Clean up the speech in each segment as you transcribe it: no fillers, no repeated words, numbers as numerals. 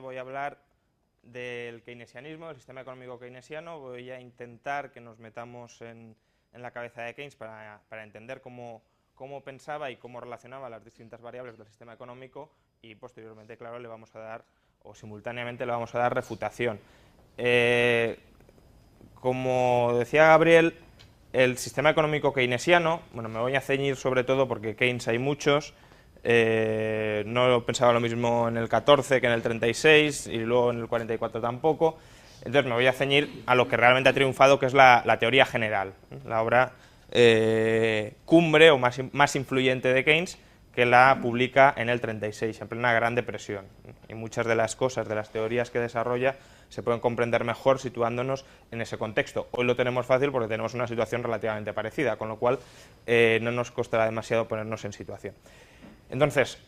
Voy a hablar del keynesianismo, del sistema económico keynesiano. Voy a intentar que nos metamos en la cabeza de Keynes para entender cómo pensaba y cómo relacionaba las distintas variables del sistema económico, y posteriormente, claro, le vamos a dar, o simultáneamente le vamos a dar refutación. Como decía Gabriel, el sistema económico keynesiano, bueno, me voy a ceñir sobre todo porque Keynes hay muchos. No pensaba lo mismo en el 14 que en el 36 y luego en el 44 tampoco. Entonces me voy a ceñir a lo que realmente ha triunfado, que es la teoría general, la obra cumbre o más influyente de Keynes, que la publica en el 36, en plena Gran Depresión. Y muchas de las cosas, de las teorías que desarrolla, se pueden comprender mejor situándonos en ese contexto. Hoy lo tenemos fácil porque tenemos una situación relativamente parecida, con lo cual no nos costará demasiado ponernos en situación. Entonces,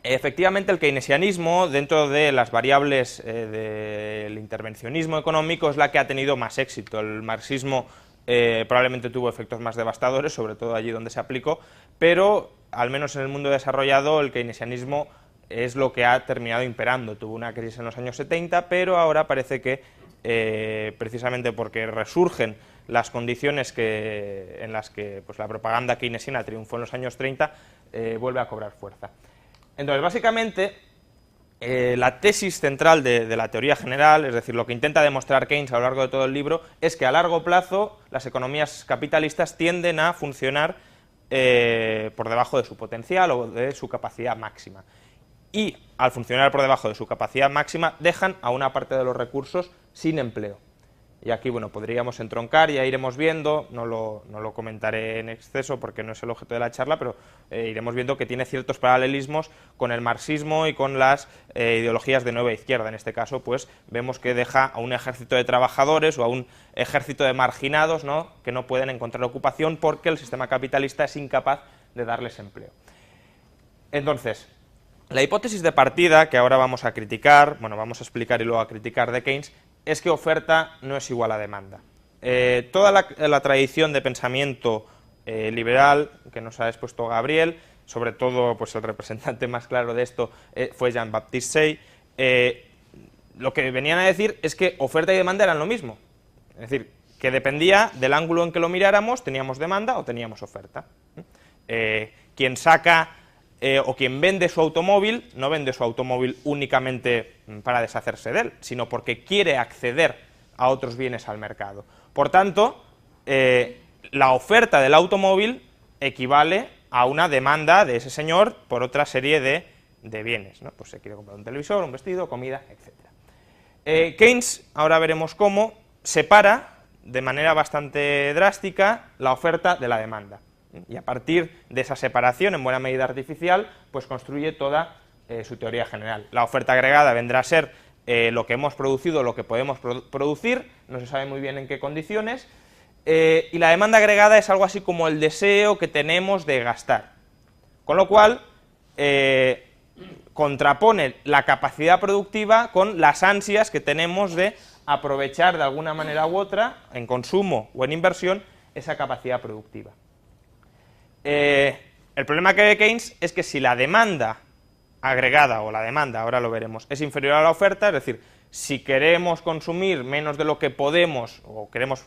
efectivamente el keynesianismo, dentro de las variables del intervencionismo económico, es la que ha tenido más éxito. El marxismo probablemente tuvo efectos más devastadores, sobre todo allí donde se aplicó, pero al menos en el mundo desarrollado el keynesianismo es lo que ha terminado imperando. Tuvo una crisis en los años 70, pero ahora parece que, precisamente porque resurgen las condiciones en las que pues, la propaganda keynesiana triunfó en los años 30, vuelve a cobrar fuerza. Entonces, básicamente, la tesis central de la teoría general, es decir, lo que intenta demostrar Keynes a lo largo de todo el libro, es que a largo plazo las economías capitalistas tienden a funcionar por debajo de su potencial o de su capacidad máxima. Y al funcionar por debajo de su capacidad máxima, dejan a una parte de los recursos sin empleo. Y aquí, bueno, podríamos entroncar, ya iremos viendo, no lo comentaré en exceso porque no es el objeto de la charla, pero iremos viendo que tiene ciertos paralelismos con el marxismo y con las ideologías de nueva izquierda. En este caso, pues vemos que deja a un ejército de trabajadores o a un ejército de marginados, ¿no?, que no pueden encontrar ocupación porque el sistema capitalista es incapaz de darles empleo. Entonces, la hipótesis de partida que ahora vamos a criticar, bueno, vamos a explicar y luego a criticar de Keynes, es que oferta no es igual a demanda. Toda la tradición de pensamiento liberal que nos ha expuesto Gabriel, sobre todo pues el representante más claro de esto fue Jean-Baptiste Say, lo que venían a decir es que oferta y demanda eran lo mismo. Es decir, que dependía del ángulo en que lo miráramos, teníamos demanda o teníamos oferta. Quien saca o quien vende su automóvil, no vende su automóvil únicamente para deshacerse de él, sino porque quiere acceder a otros bienes al mercado. Por tanto, la oferta del automóvil equivale a una demanda de ese señor por otra serie de bienes, ¿no? Pues se quiere comprar un televisor, un vestido, comida, etc. Keynes, ahora veremos cómo, separa de manera bastante drástica la oferta de la demanda. Y a partir de esa separación, en buena medida artificial, pues construye toda su teoría general. La oferta agregada vendrá a ser lo que hemos producido, lo que podemos producir, no se sabe muy bien en qué condiciones, y la demanda agregada es algo así como el deseo que tenemos de gastar. Con lo cual, contrapone la capacidad productiva con las ansias que tenemos de aprovechar de alguna manera u otra, en consumo o en inversión, esa capacidad productiva. El problema que ve Keynes es que si la demanda agregada, o la demanda, ahora lo veremos, es inferior a la oferta, es decir, si queremos consumir menos de lo que podemos, o queremos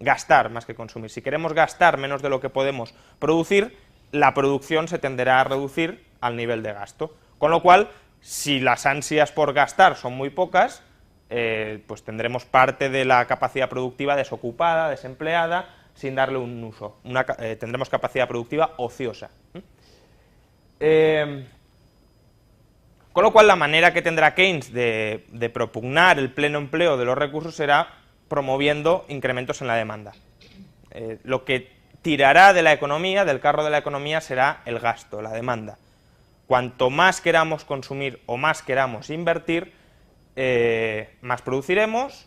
gastar más que consumir, si queremos gastar menos de lo que podemos producir, la producción se tenderá a reducir al nivel de gasto. Con lo cual, si las ansias por gastar son muy pocas, pues tendremos parte de la capacidad productiva desocupada, desempleada, sin darle un uso. Tendremos capacidad productiva ociosa. Con lo cual, la manera que tendrá Keynes de propugnar el pleno empleo de los recursos será promoviendo incrementos en la demanda. Lo que tirará de la economía, del carro de la economía, será el gasto, la demanda. Cuanto más queramos consumir o más queramos invertir, más produciremos,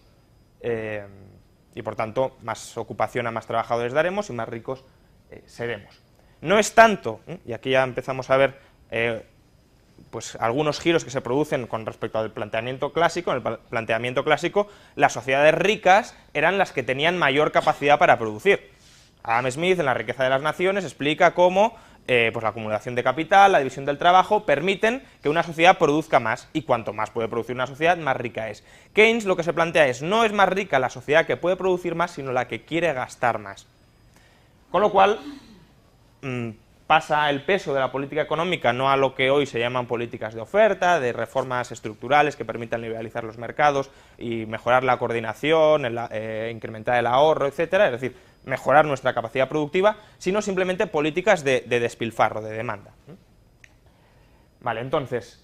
y por tanto más ocupación a más trabajadores daremos y más ricos seremos. No es tanto, y aquí ya empezamos a ver pues algunos giros que se producen con respecto al planteamiento clásico. En el planteamiento clásico, las sociedades ricas eran las que tenían mayor capacidad para producir. Adam Smith, en La riqueza de las naciones, explica cómo pues la acumulación de capital, la división del trabajo, permiten que una sociedad produzca más, y cuanto más puede producir una sociedad, más rica es. Keynes lo que se plantea es, no es más rica la sociedad que puede producir más, sino la que quiere gastar más. Con lo cual, pasa el peso de la política económica no a lo que hoy se llaman políticas de oferta, de reformas estructurales que permitan liberalizar los mercados y mejorar la coordinación, incrementar el ahorro, etcétera, es decir, mejorar nuestra capacidad productiva, sino simplemente políticas de despilfarro, de demanda. Vale, entonces,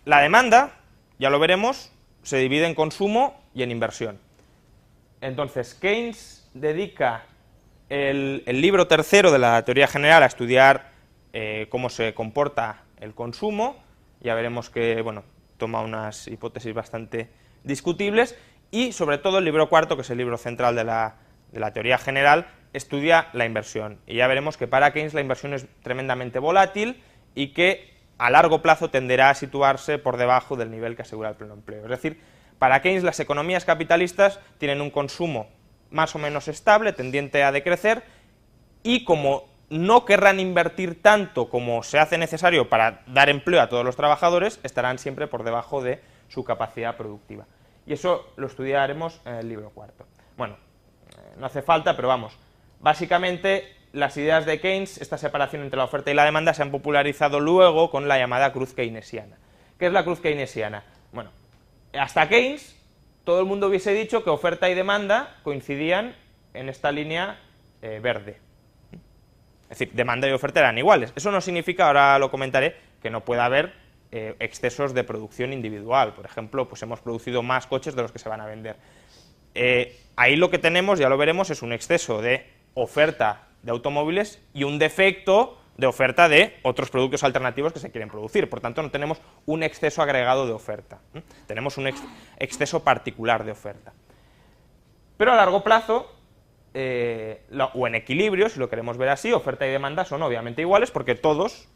la demanda, ya lo veremos, se divide en consumo y en inversión. Entonces, Keynes dedica el libro tercero de la teoría general a estudiar cómo se comporta el consumo. Ya veremos que, bueno, toma unas hipótesis bastante discutibles, y sobre todo el libro cuarto, que es el libro central de la teoría general, estudia la inversión, y ya veremos que para Keynes la inversión es tremendamente volátil y que a largo plazo tenderá a situarse por debajo del nivel que asegura el pleno empleo. Es decir, para Keynes las economías capitalistas tienen un consumo más o menos estable, tendiente a decrecer, y como no querrán invertir tanto como se hace necesario para dar empleo a todos los trabajadores, estarán siempre por debajo de su capacidad productiva. Y eso lo estudiaremos en el libro cuarto. Bueno, no hace falta, pero vamos, básicamente las ideas de Keynes, esta separación entre la oferta y la demanda, se han popularizado luego con la llamada cruz keynesiana. ¿Qué es la cruz keynesiana? Bueno, hasta Keynes todo el mundo hubiese dicho que oferta y demanda coincidían en esta línea verde. Es decir, demanda y oferta eran iguales. Eso no significa, ahora lo comentaré, que no pueda haber excesos de producción individual. Por ejemplo, pues hemos producido más coches de los que se van a vender. Ahí lo que tenemos, ya lo veremos, es un exceso de oferta de automóviles y un defecto de oferta de otros productos alternativos que se quieren producir. Por tanto, no tenemos un exceso agregado de oferta, tenemos un exceso particular de oferta. Pero a largo plazo, o en equilibrio, si lo queremos ver así, oferta y demanda son obviamente iguales porque todos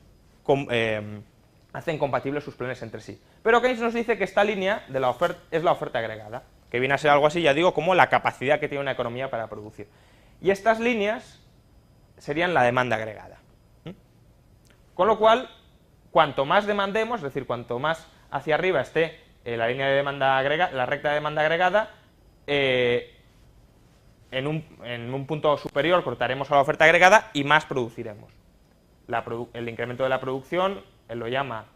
hacen compatibles sus planes entre sí. Pero Keynes nos dice que esta línea de la oferta es la oferta agregada, que viene a ser algo así, ya digo, como la capacidad que tiene una economía para producir. Y estas líneas serían la demanda agregada. Con lo cual, cuanto más demandemos, es decir, cuanto más hacia arriba esté la línea de demanda agregada, la recta de demanda agregada, en un punto superior cortaremos a la oferta agregada y más produciremos. El incremento de la producción, él lo llama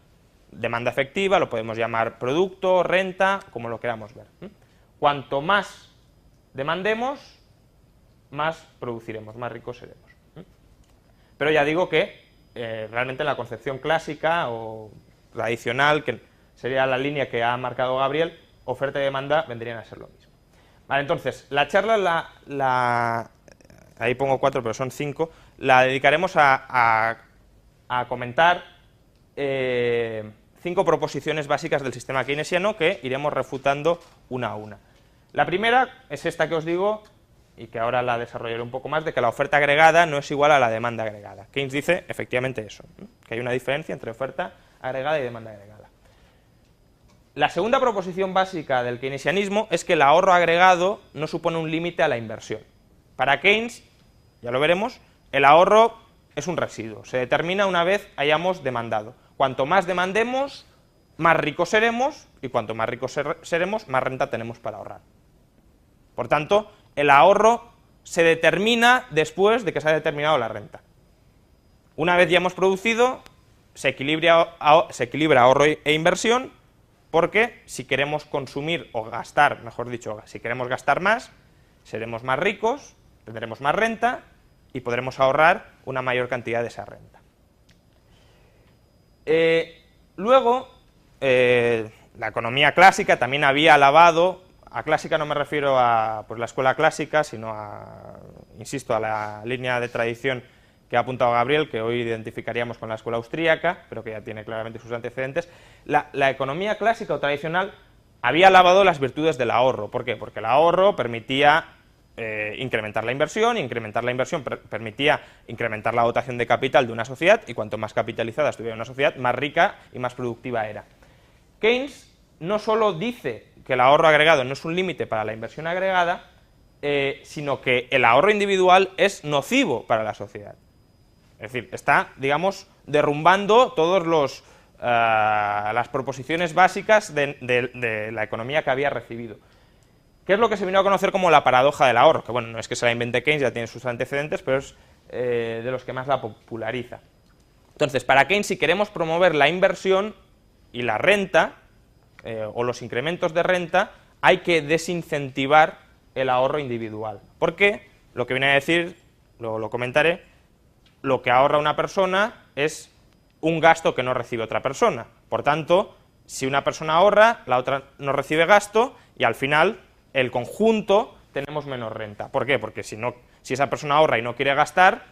demanda efectiva, lo podemos llamar producto, renta, como lo queramos ver. Cuanto más demandemos, más produciremos, más ricos seremos. Pero ya digo que realmente la concepción clásica o tradicional, que sería la línea que ha marcado Gabriel, oferta y demanda vendrían a ser lo mismo. Vale, entonces, la charla, ahí pongo 4, pero son 5, la dedicaremos a comentar 5 proposiciones básicas del sistema keynesiano que iremos refutando una a una. La primera es esta que os digo, y que ahora la desarrollaré un poco más, de que la oferta agregada no es igual a la demanda agregada. Keynes dice efectivamente eso, que hay una diferencia entre oferta agregada y demanda agregada. La segunda proposición básica del keynesianismo es que el ahorro agregado no supone un límite a la inversión. Para Keynes, ya lo veremos, el ahorro es un residuo, se determina una vez hayamos demandado. Cuanto más demandemos, más ricos seremos, y cuanto más ricos seremos, más renta tenemos para ahorrar. Por tanto, el ahorro se determina después de que se ha determinado la renta. Una vez ya hemos producido, se equilibra ahorro e inversión, porque si queremos consumir o gastar, mejor dicho, si queremos gastar más, seremos más ricos, tendremos más renta y podremos ahorrar una mayor cantidad de esa renta. Luego, la economía clásica también había alabado. A clásica no me refiero a pues, la escuela clásica, sino insisto, a la línea de tradición que ha apuntado Gabriel, que hoy identificaríamos con la escuela austríaca, pero que ya tiene claramente sus antecedentes. La economía clásica o tradicional había alabado las virtudes del ahorro. ¿Por qué? Porque el ahorro permitía incrementar la inversión, y incrementar la inversión permitía incrementar la dotación de capital de una sociedad, y cuanto más capitalizada estuviera una sociedad, más rica y más productiva era. Keynes no solo dice que el ahorro agregado no es un límite para la inversión agregada, sino que el ahorro individual es nocivo para la sociedad. Es decir, está, digamos, derrumbando todas las proposiciones básicas de la economía que había recibido. ¿Qué es lo que se vino a conocer como la paradoja del ahorro? Que bueno, no es que se la invente Keynes, ya tiene sus antecedentes, pero es de los que más la populariza. Entonces, para Keynes, si queremos promover la inversión y la renta, o los incrementos de renta, hay que desincentivar el ahorro individual. Porque lo que viene a decir, luego lo comentaré, lo que ahorra una persona es un gasto que no recibe otra persona. Por tanto, si una persona ahorra, la otra no recibe gasto y al final el conjunto tenemos menos renta. ¿Por qué? Porque si esa persona ahorra y no quiere gastar,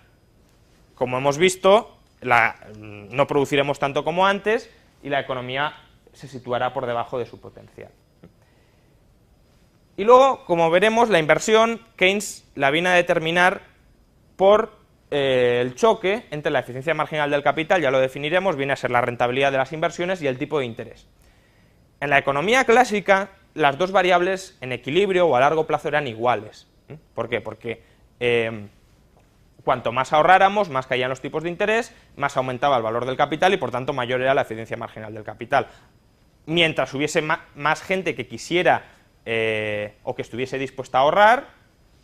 como hemos visto, no produciremos tanto como antes y la economía se situará por debajo de su potencial. Y luego, como veremos, la inversión, Keynes la viene a determinar por el choque entre la eficiencia marginal del capital, ya lo definiremos, viene a ser la rentabilidad de las inversiones y el tipo de interés. En la economía clásica, las dos variables en equilibrio o a largo plazo eran iguales. ¿Por qué? Porque cuanto más ahorráramos, más caían los tipos de interés, más aumentaba el valor del capital y por tanto mayor era la eficiencia marginal del capital. Mientras hubiese más gente que quisiera o que estuviese dispuesta a ahorrar,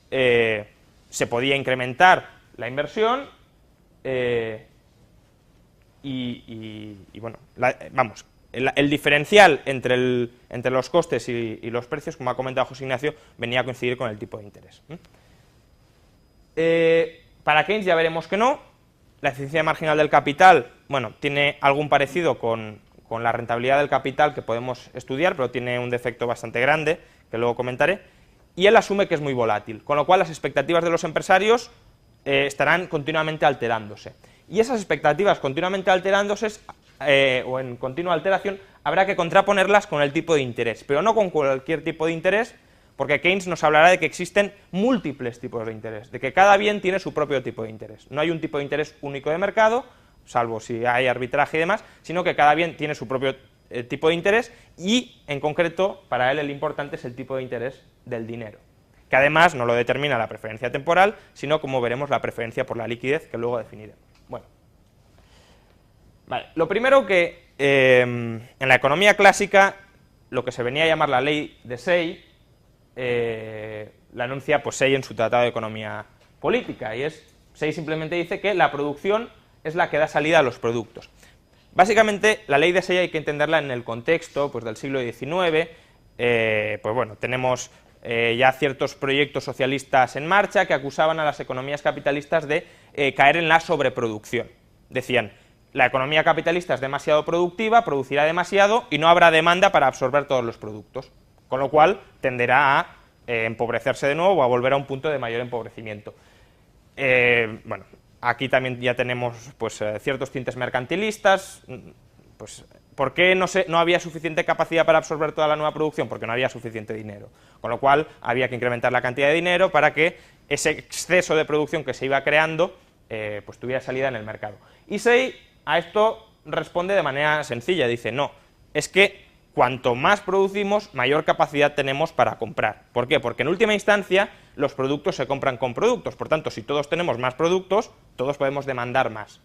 se podía incrementar la inversión y bueno, el diferencial entre los costes y los precios, como ha comentado José Ignacio, venía a coincidir con el tipo de interés. Para Keynes ya veremos que no. La eficiencia marginal del capital, bueno, tiene algún parecido con la rentabilidad del capital que podemos estudiar, pero tiene un defecto bastante grande, que luego comentaré, y él asume que es muy volátil, con lo cual las expectativas de los empresarios estarán continuamente alterándose. Y esas expectativas continuamente alterándose, o en continua alteración, habrá que contraponerlas con el tipo de interés, pero no con cualquier tipo de interés, porque Keynes nos hablará de que existen múltiples tipos de interés, de que cada bien tiene su propio tipo de interés. No hay un tipo de interés único de mercado, salvo si hay arbitraje y demás, sino que cada bien tiene su propio tipo de interés y, en concreto, para él el importante es el tipo de interés del dinero, que además no lo determina la preferencia temporal, sino, como veremos, la preferencia por la liquidez, que luego definiremos. Bueno, vale. Lo primero que en la economía clásica, lo que se venía a llamar la ley de Say, la enuncia pues Say en su Tratado de Economía Política, y Say simplemente dice que la producción es la que da salida a los productos. Básicamente, la ley de Say hay que entenderla en el contexto pues, del siglo XIX. Pues bueno, tenemos ya ciertos proyectos socialistas en marcha que acusaban a las economías capitalistas de caer en la sobreproducción. Decían, la economía capitalista es demasiado productiva, producirá demasiado y no habrá demanda para absorber todos los productos, con lo cual tenderá a empobrecerse de nuevo o a volver a un punto de mayor empobrecimiento. Bueno, aquí también ya tenemos pues, ciertos tintes mercantilistas. Pues, ¿por qué no había suficiente capacidad para absorber toda la nueva producción? Porque no había suficiente dinero, con lo cual había que incrementar la cantidad de dinero para que ese exceso de producción que se iba creando pues tuviera salida en el mercado. Y Say a esto responde de manera sencilla, dice, no, es que cuanto más producimos, mayor capacidad tenemos para comprar. ¿Por qué? Porque en última instancia los productos se compran con productos, por tanto, si todos tenemos más productos, todos podemos demandar más.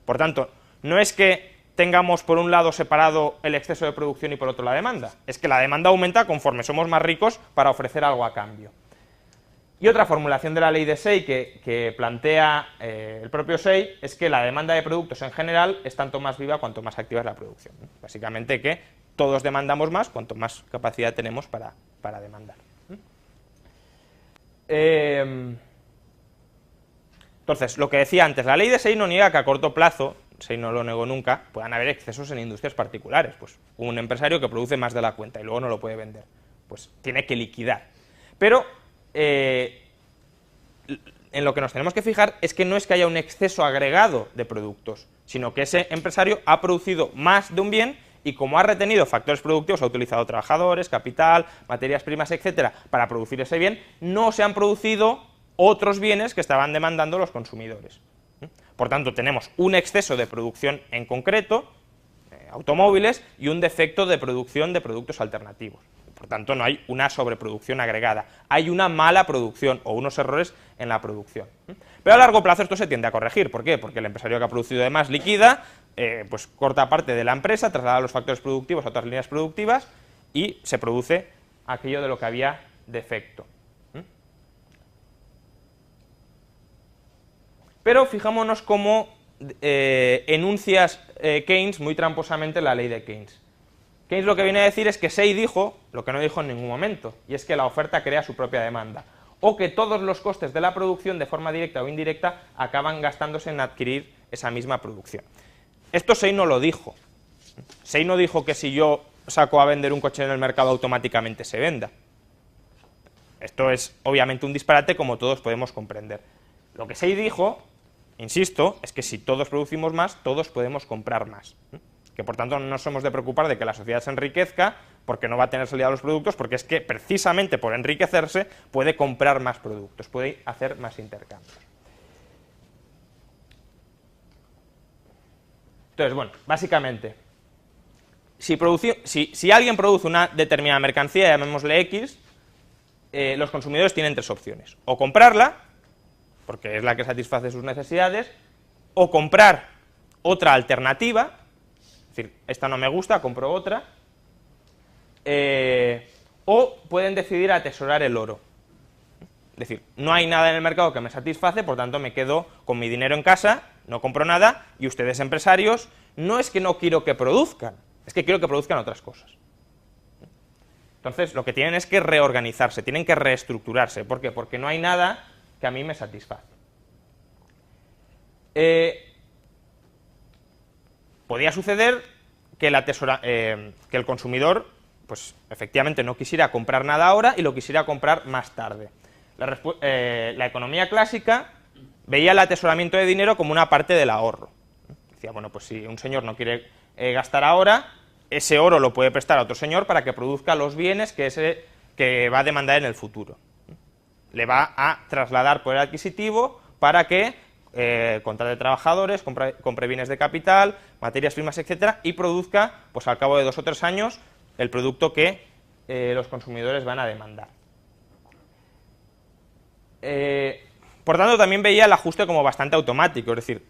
Por tanto, no es que tengamos por un lado separado el exceso de producción y por otro la demanda, es que la demanda aumenta conforme somos más ricos para ofrecer algo a cambio. Y otra formulación de la ley de Say que plantea el propio Say es que la demanda de productos en general es tanto más viva cuanto más activa es la producción. Básicamente que todos demandamos más cuanto más capacidad tenemos para demandar. Entonces, lo que decía antes, la ley de Say no niega que a corto plazo, Say no lo negó nunca, puedan haber excesos en industrias particulares. Pues un empresario que produce más de la cuenta y luego no lo puede vender, pues tiene que liquidar. Pero en lo que nos tenemos que fijar es que no es que haya un exceso agregado de productos, sino que ese empresario ha producido más de un bien y como ha retenido factores productivos, ha utilizado trabajadores, capital, materias primas, etcétera, para producir ese bien, no se han producido otros bienes que estaban demandando los consumidores. Por tanto, tenemos un exceso de producción en concreto, automóviles, y un defecto de producción de productos alternativos. Por tanto, no hay una sobreproducción agregada. Hay una mala producción o unos errores en la producción. Pero a largo plazo esto se tiende a corregir. ¿Por qué? Porque el empresario que ha producido de más liquida, pues corta parte de la empresa, traslada los factores productivos a otras líneas productivas y se produce aquello de lo que había defecto. Pero fijámonos cómo enuncias Keynes muy tramposamente la ley de Keynes. Keynes lo que viene a decir es que Say dijo lo que no dijo en ningún momento, y es que la oferta crea su propia demanda, o que todos los costes de la producción, de forma directa o indirecta, acaban gastándose en adquirir esa misma producción. Esto Say no lo dijo. Say no dijo que si yo saco a vender un coche en el mercado automáticamente se venda. Esto es obviamente un disparate, como todos podemos comprender. Lo que Say dijo, insisto, es que si todos producimos más, todos podemos comprar más. Que por tanto no nos hemos de preocupar de que la sociedad se enriquezca porque no va a tener salida a los productos, porque es que precisamente por enriquecerse puede comprar más productos, puede hacer más intercambios. Entonces, bueno, básicamente, si alguien produce una determinada mercancía, llamémosle X, los consumidores tienen tres opciones: o comprarla, porque es la que satisface sus necesidades, o comprar otra alternativa, es decir, esta no me gusta, compro otra, o pueden decidir atesorar el oro. Es decir, no hay nada en el mercado que me satisface, por tanto me quedo con mi dinero en casa, no compro nada, y ustedes, empresarios, no es que no quiero que produzcan, es que quiero que produzcan otras cosas. Entonces, lo que tienen es que reorganizarse, tienen que reestructurarse. ¿Por qué? Porque no hay nada que a mí me satisface. Podía suceder que el consumidor, pues efectivamente no quisiera comprar nada ahora y lo quisiera comprar más tarde. La economía clásica veía el atesoramiento de dinero como una parte del ahorro. Decía, bueno, pues si un señor no quiere gastar ahora, ese oro lo puede prestar a otro señor para que produzca los bienes que va a demandar en el futuro. Le va a trasladar poder adquisitivo para que contrate trabajadores, compre bienes de capital, materias primas, etcétera, y produzca, pues al cabo de 2 o 3 años, el producto que los consumidores van a demandar. Por tanto, también veía el ajuste como bastante automático, es decir,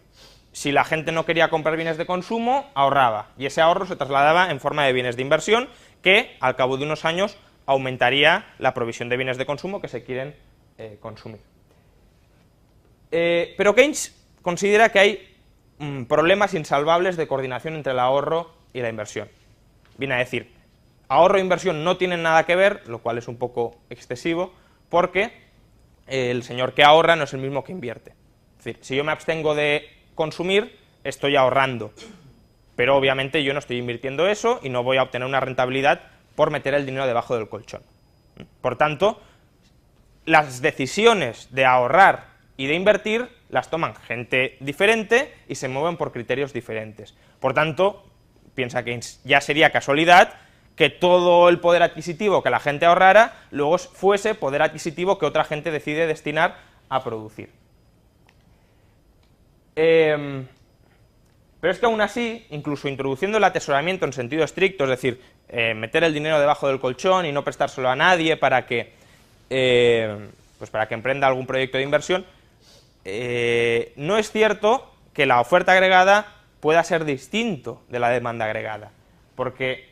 si la gente no quería comprar bienes de consumo, ahorraba, y ese ahorro se trasladaba en forma de bienes de inversión, que al cabo de unos años aumentaría la provisión de bienes de consumo que se quieren consumir. Pero Keynes considera que hay problemas insalvables de coordinación entre el ahorro y la inversión. Viene a decir, ahorro e inversión no tienen nada que ver, lo cual es un poco excesivo, porque el señor que ahorra no es el mismo que invierte. Es decir, si yo me abstengo de consumir, estoy ahorrando, pero obviamente yo no estoy invirtiendo eso y no voy a obtener una rentabilidad por meter el dinero debajo del colchón. Por tanto, las decisiones de ahorrar y de invertir las toman gente diferente y se mueven por criterios diferentes. Por tanto, piensa que ya sería casualidad que todo el poder adquisitivo que la gente ahorrara luego fuese poder adquisitivo que otra gente decide destinar a producir. Pero es que aún así, incluso introduciendo el atesoramiento en sentido estricto, es decir, meter el dinero debajo del colchón y no prestárselo a nadie para que emprenda algún proyecto de inversión, no es cierto que la oferta agregada pueda ser distinto de la demanda agregada, porque,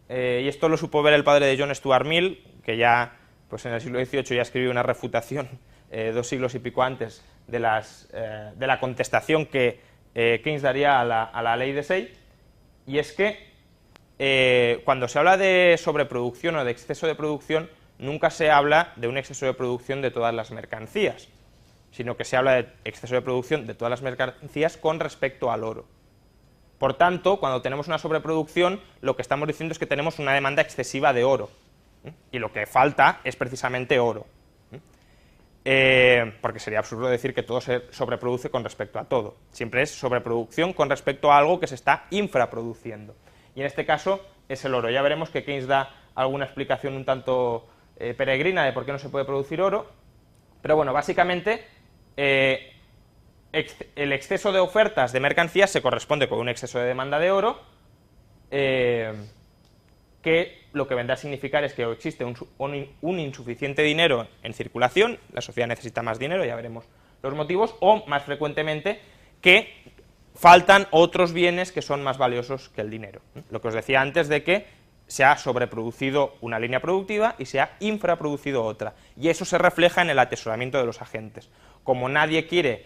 y esto lo supo ver el padre de John Stuart Mill, que ya pues en el siglo XVIII ya escribió una refutación 2 siglos y pico antes de la contestación que Keynes daría a la ley de Say, y es que cuando se habla de sobreproducción o de exceso de producción, nunca se habla de un exceso de producción de todas las mercancías, sino que se habla de exceso de producción de todas las mercancías con respecto al oro. Por tanto, cuando tenemos una sobreproducción, lo que estamos diciendo es que tenemos una demanda excesiva de oro, y lo que falta es precisamente oro. Porque sería absurdo decir que todo se sobreproduce con respecto a todo. Siempre es sobreproducción con respecto a algo que se está infraproduciendo. Y en este caso es el oro. Ya veremos que Keynes da alguna explicación un tanto peregrina de por qué no se puede producir oro. Pero bueno, básicamente el exceso de ofertas de mercancías se corresponde con un exceso de demanda de oro, que lo que vendrá a significar es que existe un insuficiente dinero en circulación, la sociedad necesita más dinero, ya veremos los motivos, o más frecuentemente que faltan otros bienes que son más valiosos que el dinero. Lo que os decía antes de que se ha sobreproducido una línea productiva y se ha infraproducido otra, y eso se refleja en el atesoramiento de los agentes. Como nadie quiere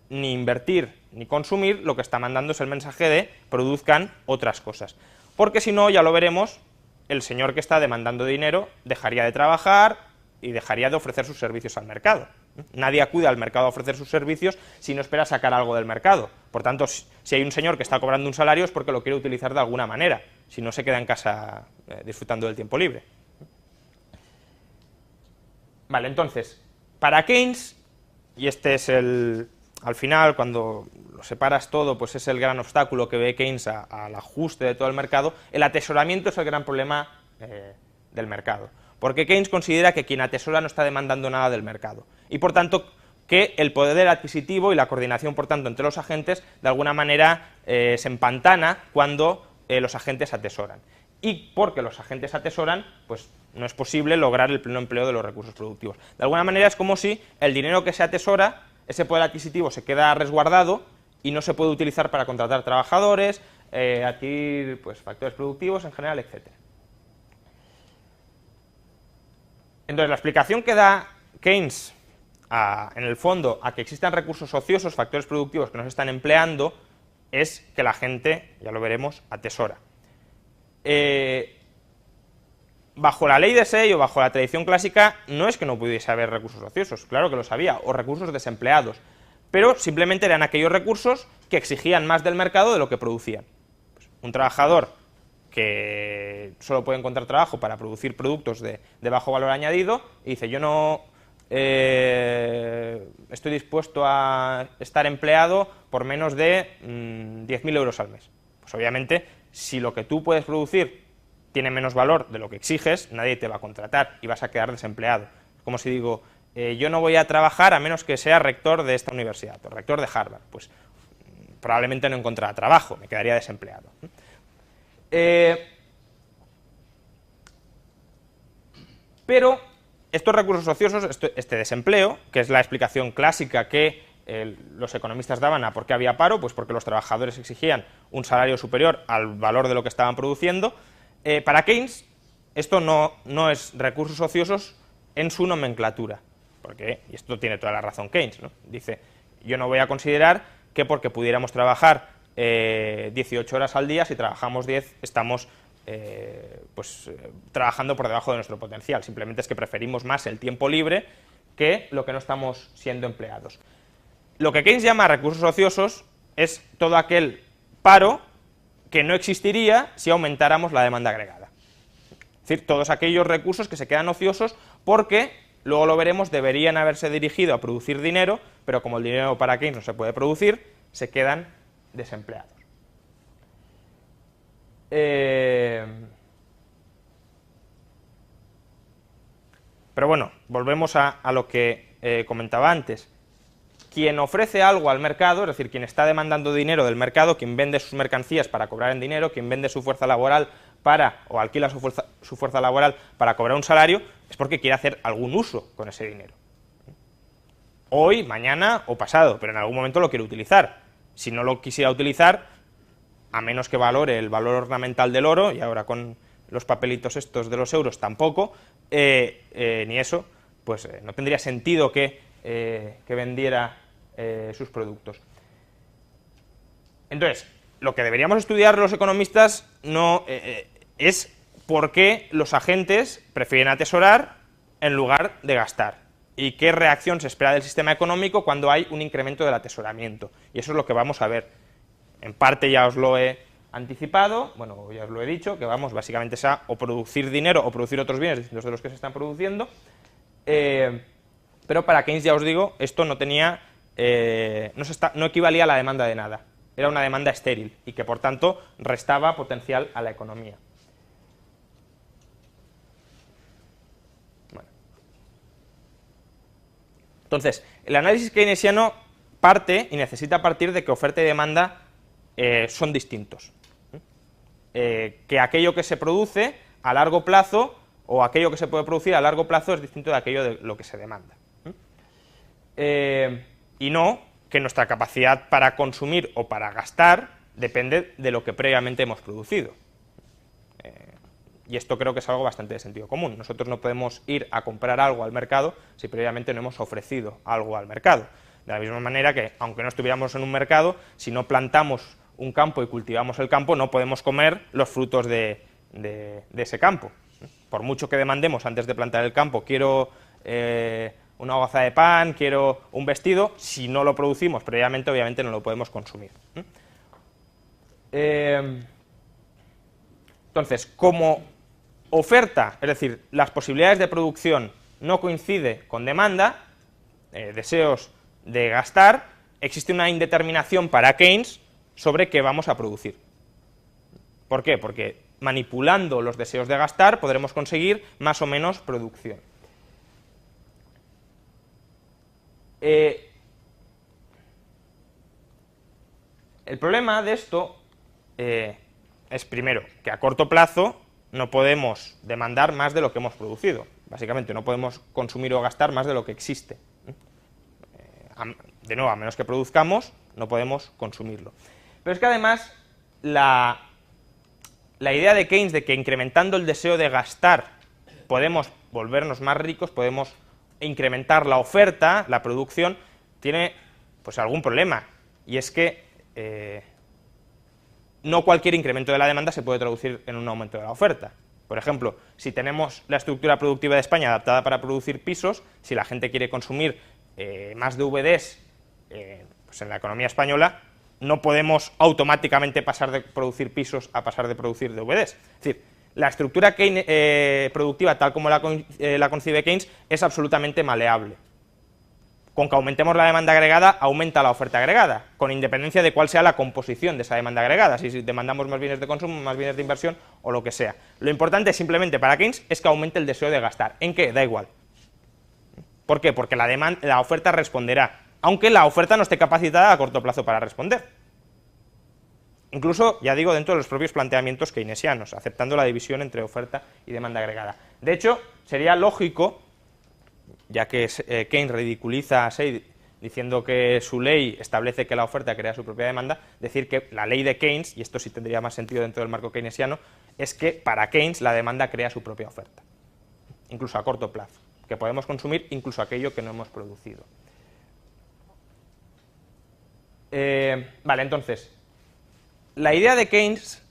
ni invertir ni consumir, lo que está mandando es el mensaje de produzcan otras cosas, porque si no, ya lo veremos, el señor que está demandando dinero dejaría de trabajar y dejaría de ofrecer sus servicios al mercado. Nadie acude al mercado a ofrecer sus servicios si no espera sacar algo del mercado. Por tanto, si hay un señor que está cobrando un salario es porque lo quiere utilizar de alguna manera, si no se queda en casa disfrutando del tiempo libre. Vale, entonces, para Keynes, y este es al final, cuando lo separas todo, pues es el gran obstáculo que ve Keynes al ajuste de todo el mercado, el atesoramiento es el gran problema del mercado. Porque Keynes considera que quien atesora no está demandando nada del mercado, y por tanto que el poder adquisitivo y la coordinación, por tanto, entre los agentes, de alguna manera se empantana cuando los agentes atesoran. Y porque los agentes atesoran, pues no es posible lograr el pleno empleo de los recursos productivos. De alguna manera es como si el dinero que se atesora, ese poder adquisitivo se queda resguardado y no se puede utilizar para contratar trabajadores, adquirir pues, factores productivos en general, etc. Entonces, la explicación que da Keynes, en el fondo, a que existan recursos ociosos, factores productivos que no se están empleando, es que la gente, ya lo veremos, atesora. Bajo la ley de Say o bajo la tradición clásica, no es que no pudiese haber recursos ociosos, claro que los había, o recursos desempleados, pero simplemente eran aquellos recursos que exigían más del mercado de lo que producían. Pues, un trabajador que solo puede encontrar trabajo para producir productos de bajo valor añadido, y dice, yo no estoy dispuesto a estar empleado por menos de 10.000 euros al mes. Pues obviamente, si lo que tú puedes producir tiene menos valor de lo que exiges, nadie te va a contratar y vas a quedar desempleado. Es como si digo, yo no voy a trabajar a menos que sea rector de esta universidad, o rector de Harvard, pues probablemente no encontrará trabajo, me quedaría desempleado. Pero estos recursos ociosos, este desempleo, que es la explicación clásica que los economistas daban a por qué había paro, pues porque los trabajadores exigían un salario superior al valor de lo que estaban produciendo, para Keynes esto no es recursos ociosos en su nomenclatura, porque, y esto tiene toda la razón Keynes, ¿no? Dice, yo no voy a considerar que porque pudiéramos trabajar 18 horas al día, si trabajamos 10, estamos trabajando por debajo de nuestro potencial. Simplemente es que preferimos más el tiempo libre que lo que no estamos siendo empleados. Lo que Keynes llama recursos ociosos es todo aquel paro que no existiría si aumentáramos la demanda agregada. Es decir, todos aquellos recursos que se quedan ociosos porque, luego lo veremos, deberían haberse dirigido a producir dinero, pero como el dinero para Keynes no se puede producir, se quedan desempleados. Pero bueno, volvemos a lo que comentaba antes. Quien ofrece algo al mercado, es decir, quien está demandando dinero del mercado, quien vende sus mercancías para cobrar en dinero, quien vende su fuerza laboral o alquila su fuerza laboral para cobrar un salario, es porque quiere hacer algún uso con ese dinero. Hoy, mañana o pasado, pero en algún momento lo quiere utilizar. Si no lo quisiera utilizar, a menos que valore el valor ornamental del oro, y ahora con los papelitos estos de los euros tampoco, ni eso, pues no tendría sentido que vendiera sus productos. Entonces, lo que deberíamos estudiar los economistas es por qué los agentes prefieren atesorar en lugar de gastar, y qué reacción se espera del sistema económico cuando hay un incremento del atesoramiento, y eso es lo que vamos a ver. En parte ya os lo he anticipado, bueno, ya os lo he dicho, que vamos, básicamente es a o producir dinero o producir otros bienes distintos de los que se están produciendo, pero para Keynes, ya os digo, esto no tenía, no equivalía a la demanda de nada, era una demanda estéril y que por tanto restaba potencial a la economía. Bueno. Entonces, el análisis keynesiano parte y necesita partir de que oferta y demanda son distintos. Que aquello que se produce a largo plazo, o aquello que se puede producir a largo plazo es distinto de aquello de lo que se demanda. Y no que nuestra capacidad para consumir o para gastar depende de lo que previamente hemos producido. Y esto creo que es algo bastante de sentido común. Nosotros no podemos ir a comprar algo al mercado si previamente no hemos ofrecido algo al mercado. De la misma manera que, aunque no estuviéramos en un mercado, si no plantamos un campo y cultivamos el campo, no podemos comer los frutos de ese campo. Por mucho que demandemos antes de plantar el campo, quiero una hogaza de pan, quiero un vestido, si no lo producimos previamente, obviamente no lo podemos consumir. Entonces, como oferta, es decir, las posibilidades de producción no coincide con demanda, deseos de gastar, existe una indeterminación para Keynes sobre qué vamos a producir. ¿Por qué? Porque manipulando los deseos de gastar podremos conseguir más o menos producción. El problema de esto es, primero, que a corto plazo no podemos demandar más de lo que hemos producido. Básicamente, no podemos consumir o gastar más de lo que existe. De nuevo, a menos que produzcamos, no podemos consumirlo. Pero es que además, la idea de Keynes de que incrementando el deseo de gastar podemos volvernos más ricos, podemos incrementar la oferta, la producción, tiene pues algún problema. Y es que no cualquier incremento de la demanda se puede traducir en un aumento de la oferta. Por ejemplo, si tenemos la estructura productiva de España adaptada para producir pisos, si la gente quiere consumir más DVDs pues en la economía española, no podemos automáticamente pasar de producir pisos a pasar de producir DVDs. Es decir, la estructura productiva tal como la concibe Keynes es absolutamente maleable. Con que aumentemos la demanda agregada, aumenta la oferta agregada, con independencia de cuál sea la composición de esa demanda agregada, si demandamos más bienes de consumo, más bienes de inversión o lo que sea. Lo importante simplemente para Keynes es que aumente el deseo de gastar. ¿En qué? Da igual. ¿Por qué? Porque la oferta responderá, aunque la oferta no esté capacitada a corto plazo para responder. Incluso, ya digo, dentro de los propios planteamientos keynesianos, aceptando la división entre oferta y demanda agregada. De hecho, sería lógico, ya que Keynes ridiculiza a Say diciendo que su ley establece que la oferta crea su propia demanda, decir que la ley de Keynes, y esto sí tendría más sentido dentro del marco keynesiano, es que para Keynes la demanda crea su propia oferta, incluso a corto plazo, que podemos consumir incluso aquello que no hemos producido. Vale, entonces, la idea de Keynes,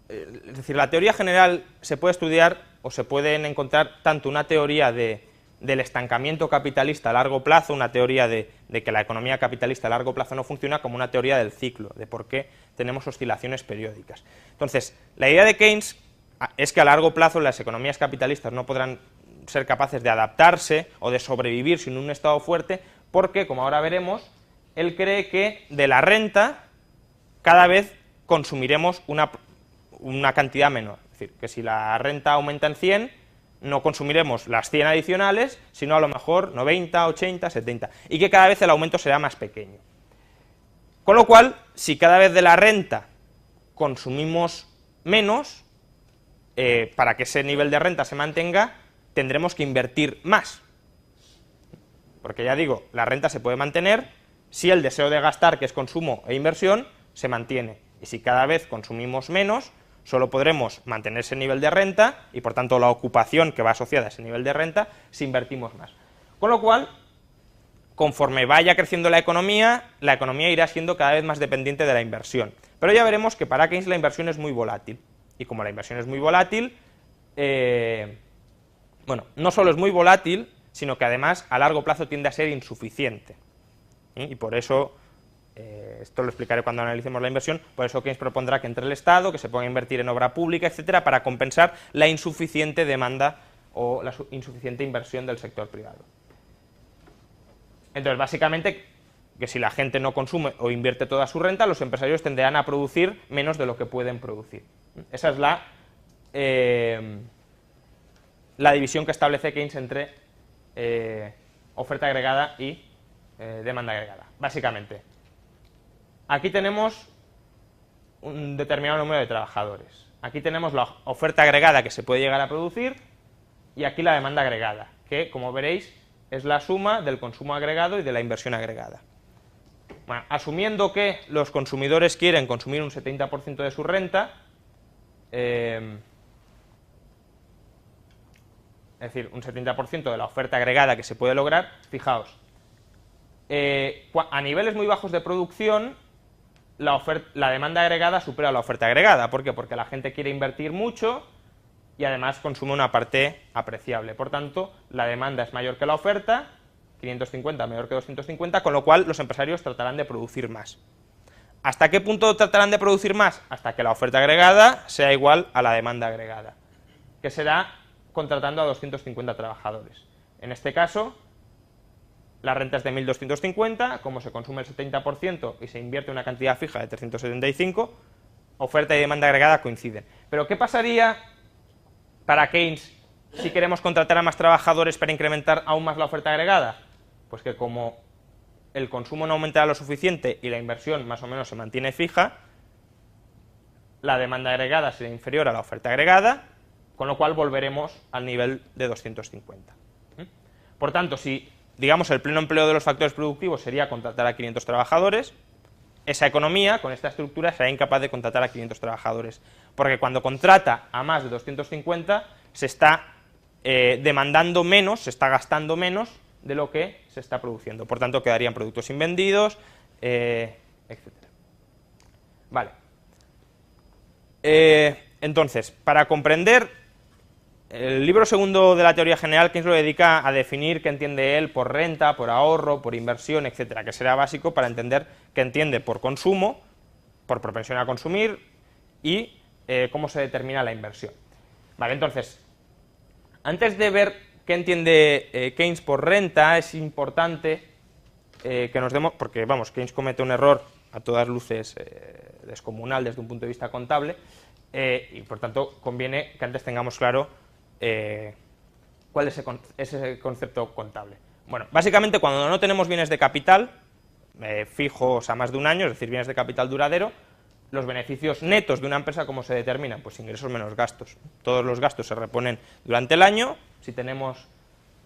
es decir, la teoría general se puede estudiar o se pueden encontrar tanto una teoría del estancamiento capitalista a largo plazo, una teoría de que la economía capitalista a largo plazo no funciona, como una teoría del ciclo, de por qué tenemos oscilaciones periódicas. Entonces, la idea de Keynes es que a largo plazo las economías capitalistas no podrán ser capaces de adaptarse o de sobrevivir sin un Estado fuerte, porque, como ahora veremos, él cree que de la renta cada vez consumiremos una cantidad menor. Es decir, que si la renta aumenta en 100, no consumiremos las 100 adicionales, sino a lo mejor 90, 80, 70, y que cada vez el aumento será más pequeño. Con lo cual, si cada vez de la renta consumimos menos, para que ese nivel de renta se mantenga, tendremos que invertir más. Porque ya digo, la renta se puede mantener si el deseo de gastar, que es consumo e inversión, se mantiene. Y si cada vez consumimos menos, solo podremos mantener ese nivel de renta y, por tanto, la ocupación que va asociada a ese nivel de renta si invertimos más. Con lo cual, conforme vaya creciendo la economía irá siendo cada vez más dependiente de la inversión. Pero ya veremos que para Keynes la inversión es muy volátil. Y como la inversión es muy volátil, bueno, no solo es muy volátil, sino que además a largo plazo tiende a ser insuficiente. Y por eso, esto lo explicaré cuando analicemos la inversión, por eso Keynes propondrá que entre el Estado, que se ponga a invertir en obra pública, etcétera, para compensar la insuficiente demanda o la insuficiente inversión del sector privado. Entonces, básicamente, que si la gente no consume o invierte toda su renta, los empresarios tenderán a producir menos de lo que pueden producir. Esa es la división que establece Keynes entre oferta agregada y demanda agregada, básicamente. Aquí tenemos un determinado número de trabajadores. Aquí tenemos la oferta agregada que se puede llegar a producir y aquí la demanda agregada, que como veréis es la suma del consumo agregado y de la inversión agregada. Bueno, asumiendo que los consumidores quieren consumir un 70% de su renta, es decir, un 70% de la oferta agregada que se puede lograr, fijaos, a niveles muy bajos de producción, la demanda agregada supera la oferta agregada. ¿Por qué? Porque la gente quiere invertir mucho y además consume una parte apreciable. Por tanto, la demanda es mayor que la oferta, 550 mayor que 250, con lo cual los empresarios tratarán de producir más. ¿Hasta qué punto tratarán de producir más? Hasta que la oferta agregada sea igual a la demanda agregada, que será contratando a 250 trabajadores. En este caso, la renta es de 1.250, como se consume el 70% y se invierte una cantidad fija de 375, oferta y demanda agregada coinciden. Pero ¿qué pasaría para Keynes si queremos contratar a más trabajadores para incrementar aún más la oferta agregada? Pues que como el consumo no aumentará lo suficiente y la inversión más o menos se mantiene fija, la demanda agregada será inferior a la oferta agregada, con lo cual volveremos al nivel de 250. Por tanto, si digamos el pleno empleo de los factores productivos sería contratar a 500 trabajadores, esa economía, con esta estructura, será incapaz de contratar a 500 trabajadores, porque cuando contrata a más de 250 se está demandando menos, se está gastando menos de lo que se está produciendo. Por tanto, quedarían productos invendidos, etc. Vale. Entonces, para comprender el libro segundo de la teoría general, Keynes lo dedica a definir qué entiende él por renta, por ahorro, por inversión, etcétera, que será básico para entender qué entiende por consumo, por propensión a consumir y cómo se determina la inversión. Vale, entonces, antes de ver qué entiende Keynes por renta, es importante que nos demos, porque vamos, Keynes comete un error a todas luces descomunal desde un punto de vista contable, y por tanto conviene que antes tengamos claro cuál es ese concepto contable. Bueno, básicamente cuando no tenemos bienes de capital fijos a más de un año, es decir, bienes de capital duradero, los beneficios netos de una empresa, ¿cómo se determinan? Pues ingresos menos gastos. Todos los gastos se reponen durante el año. Si tenemos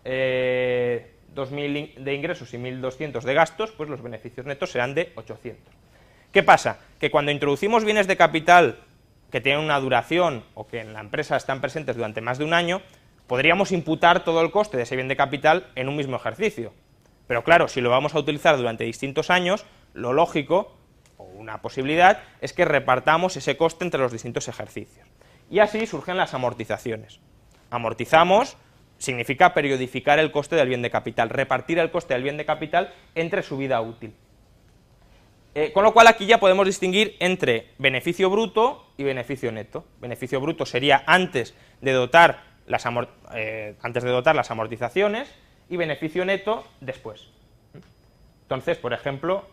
2.000 de ingresos y 1.200 de gastos, pues los beneficios netos serán de 800. ¿Qué pasa? Que cuando introducimos bienes de capital que tienen una duración o que en la empresa están presentes durante más de un año, podríamos imputar todo el coste de ese bien de capital en un mismo ejercicio. Pero claro, si lo vamos a utilizar durante distintos años, lo lógico, o una posibilidad, es que repartamos ese coste entre los distintos ejercicios. Y así surgen las amortizaciones. Amortizamos significa periodificar el coste del bien de capital, repartir el coste del bien de capital entre su vida útil. Con lo cual aquí ya podemos distinguir entre beneficio bruto y beneficio neto. Beneficio bruto sería antes de dotar las amortizaciones y beneficio neto después. Entonces, por ejemplo,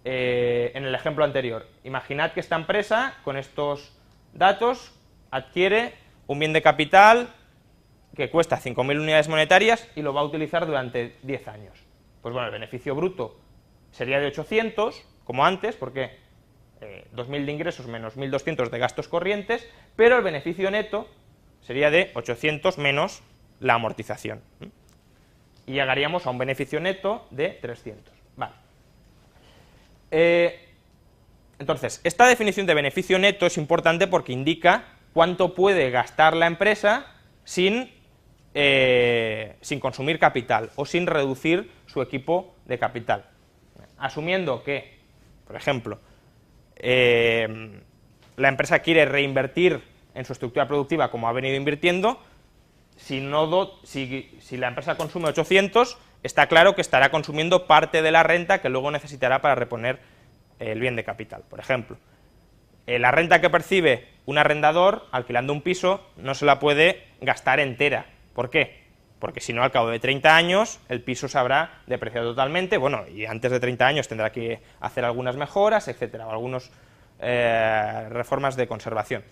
en el ejemplo anterior, imaginad que esta empresa con estos datos adquiere un bien de capital que cuesta 5.000 unidades monetarias y lo va a utilizar durante 10 años. Pues bueno, el beneficio bruto sería de 800, como antes, porque 2.000 de ingresos menos 1.200 de gastos corrientes, pero el beneficio neto sería de 800 menos la amortización. Y llegaríamos a un beneficio neto de 300. Vale. Entonces, esta definición de beneficio neto es importante porque indica cuánto puede gastar la empresa sin consumir capital o sin reducir su equipo de capital. Asumiendo que, por ejemplo, la empresa quiere reinvertir en su estructura productiva como ha venido invirtiendo, si la empresa consume 800, está claro que estará consumiendo parte de la renta que luego necesitará para reponer el bien de capital. Por ejemplo, la renta que percibe un arrendador alquilando un piso no se la puede gastar entera. ¿Por qué? Porque si no, al cabo de 30 años el piso se habrá depreciado totalmente, bueno, y antes de 30 años tendrá que hacer algunas mejoras, etcétera, o algunas reformas de conservación.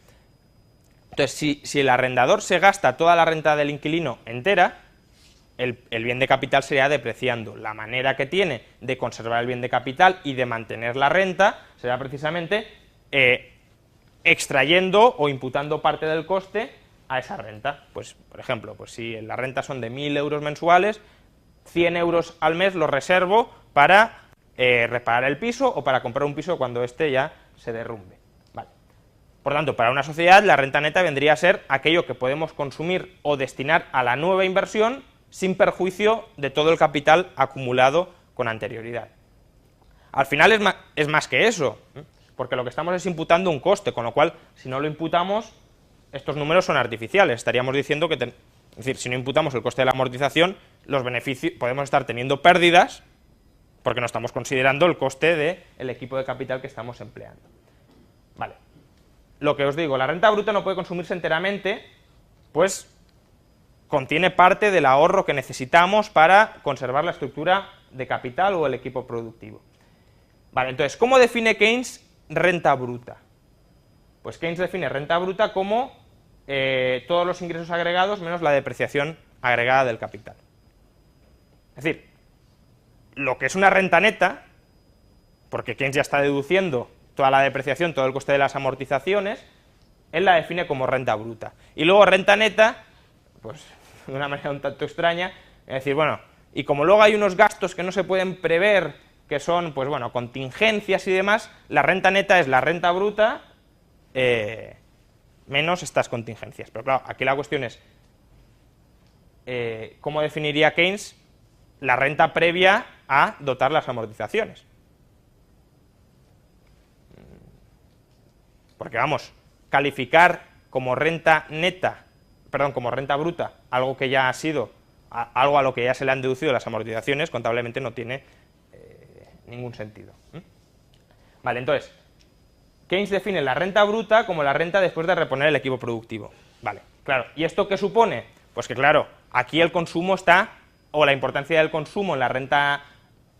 Entonces, si el arrendador se gasta toda la renta del inquilino entera, el bien de capital se irá depreciando. La manera que tiene de conservar el bien de capital y de mantener la renta será precisamente extrayendo o imputando parte del coste a esa renta. Pues, por ejemplo, pues si las rentas son de 1.000 euros mensuales, 100 euros al mes los reservo para reparar el piso o para comprar un piso cuando éste ya se derrumbe. Vale. Por tanto, para una sociedad la renta neta vendría a ser aquello que podemos consumir o destinar a la nueva inversión sin perjuicio de todo el capital acumulado con anterioridad. Al final es más que eso, porque lo que estamos es imputando un coste, con lo cual, si no lo imputamos, estos números son artificiales. Estaríamos diciendo que, es decir, si no imputamos el coste de la amortización, los beneficios, podemos estar teniendo pérdidas, porque no estamos considerando el coste del equipo de capital que estamos empleando. Vale. Lo que os digo, la renta bruta no puede consumirse enteramente, pues contiene parte del ahorro que necesitamos para conservar la estructura de capital o el equipo productivo. Vale, entonces, ¿cómo define Keynes renta bruta? Pues Keynes define renta bruta como todos los ingresos agregados menos la depreciación agregada del capital. Es decir, lo que es una renta neta, porque Keynes ya está deduciendo toda la depreciación, todo el coste de las amortizaciones, él la define como renta bruta. Y luego renta neta, pues de una manera un tanto extraña, es decir, bueno, y como luego hay unos gastos que no se pueden prever, que son, pues bueno, contingencias y demás, la renta neta es la renta bruta menos estas contingencias. Pero claro, aquí la cuestión es, ¿cómo definiría Keynes la renta previa a dotar las amortizaciones? Porque vamos, calificar como renta neta, perdón, como renta bruta, algo que ya ha sido, algo a lo que ya se le han deducido las amortizaciones, contablemente no tiene ningún sentido. Vale, entonces, Keynes define la renta bruta como la renta después de reponer el equipo productivo. Vale, claro, ¿y esto qué supone? Pues que claro, aquí el consumo está, o la importancia del consumo en la renta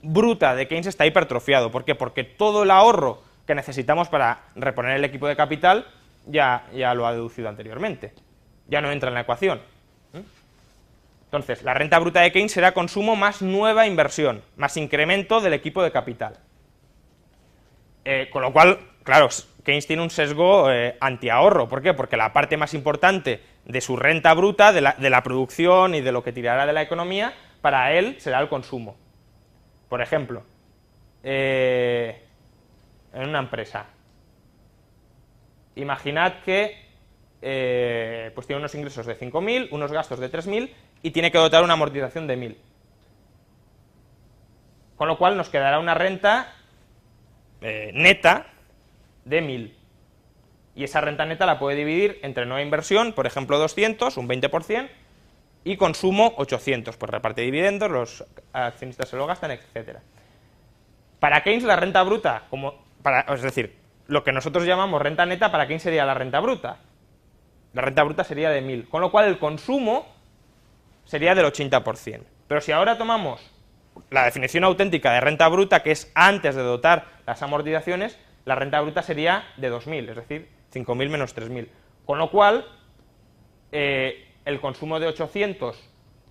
bruta de Keynes está hipertrofiado. ¿Por qué? Porque todo el ahorro que necesitamos para reponer el equipo de capital ya lo ha deducido anteriormente, ya no entra en la ecuación. Entonces, la renta bruta de Keynes será consumo más nueva inversión, más incremento del equipo de capital. Con lo cual, claro, Keynes tiene un sesgo antiahorro. ¿Por qué? Porque la parte más importante de su renta bruta, de la producción y de lo que tirará de la economía, para él será el consumo. Por ejemplo, en una empresa, imaginad que pues tiene unos ingresos de 5.000, unos gastos de 3.000 y tiene que dotar una amortización de 1.000. Con lo cual nos quedará una renta neta de 1.000. Y esa renta neta la puede dividir entre nueva inversión, por ejemplo 200, un 20%, y consumo 800, pues reparte dividendos, los accionistas se lo gastan, etc. Para Keynes la renta bruta, es decir, lo que nosotros llamamos renta neta, para Keynes sería la renta bruta. La renta bruta sería de 1.000, con lo cual el consumo sería del 80%. Pero si ahora tomamos la definición auténtica de renta bruta, que es antes de dotar las amortizaciones, la renta bruta sería de 2.000, es decir, 5.000 menos 3.000. Con lo cual, el consumo de 800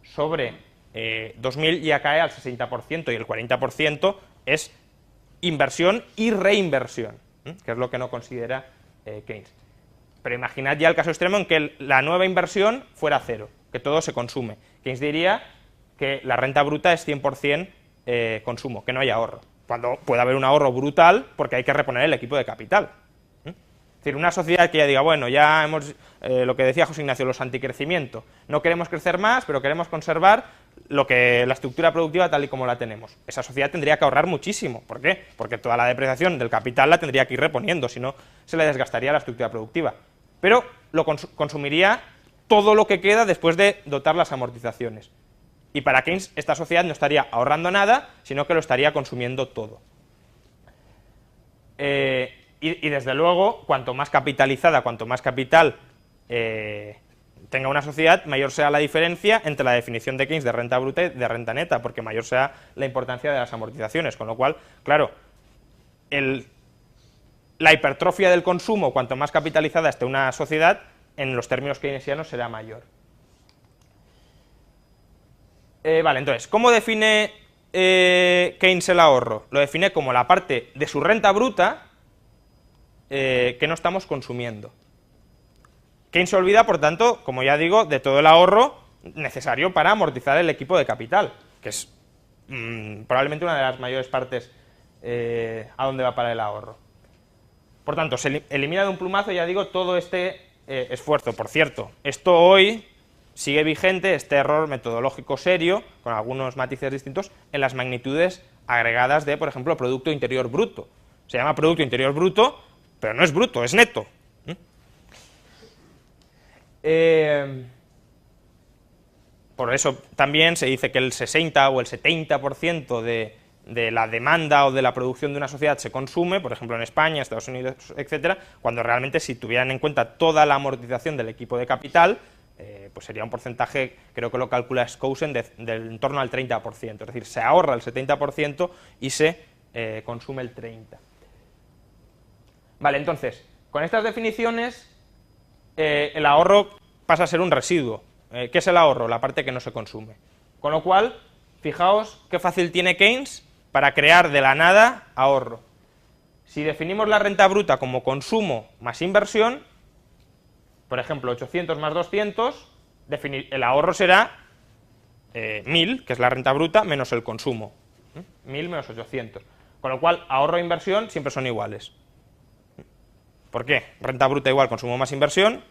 sobre 2.000 ya cae al 60% y el 40% es inversión y reinversión, que es lo que no considera Keynes. Pero imaginad ya el caso extremo en que la nueva inversión fuera cero, que todo se consume. Keynes diría que la renta bruta es 100% consumo, que no hay ahorro, cuando puede haber un ahorro brutal porque hay que reponer el equipo de capital. Es decir, una sociedad que ya diga, bueno, ya hemos, lo que decía José Ignacio, los anticrecimiento, no queremos crecer más, pero queremos conservar la estructura productiva tal y como la tenemos. Esa sociedad tendría que ahorrar muchísimo. ¿Por qué? Porque toda la depreciación del capital la tendría que ir reponiendo, si no se le desgastaría la estructura productiva. Pero lo consumiría todo lo que queda después de dotar las amortizaciones. Y para Keynes esta sociedad no estaría ahorrando nada, sino que lo estaría consumiendo todo. Y desde luego, cuanto más capitalizada, cuanto más capital tenga una sociedad, mayor sea la diferencia entre la definición de Keynes de renta bruta y de renta neta, porque mayor sea la importancia de las amortizaciones. Con lo cual, claro, la hipertrofia del consumo, cuanto más capitalizada esté una sociedad, en los términos keynesianos será mayor. Vale, entonces, ¿cómo define Keynes el ahorro? Lo define como la parte de su renta bruta que no estamos consumiendo. Keynes se olvida, por tanto, como ya digo, de todo el ahorro necesario para amortizar el equipo de capital, que es probablemente una de las mayores partes a dónde va para el ahorro. Por tanto, se elimina de un plumazo, ya digo, todo este esfuerzo. Por cierto, esto hoy sigue vigente, este error metodológico serio, con algunos matices distintos, en las magnitudes agregadas de, por ejemplo, Producto Interior Bruto. Se llama Producto Interior Bruto, pero no es bruto, es neto. Por eso también se dice que el 60 o el 70% de la demanda o de la producción de una sociedad se consume, por ejemplo en España, Estados Unidos, etcétera, cuando realmente si tuvieran en cuenta toda la amortización del equipo de capital, pues sería un porcentaje, creo que lo calcula Skousen, del en torno al 30%, es decir, se ahorra el 70% y se consume el 30%. Vale, entonces, con estas definiciones, el ahorro pasa a ser un residuo. ¿Qué es el ahorro? La parte que no se consume. Con lo cual, fijaos qué fácil tiene Keynes para crear de la nada ahorro. Si definimos la renta bruta como consumo más inversión, por ejemplo, 800 más 200, el ahorro será 1000, que es la renta bruta, menos el consumo. 1000 menos 800. Con lo cual, ahorro e inversión siempre son iguales. ¿Por qué? Renta bruta igual consumo más inversión,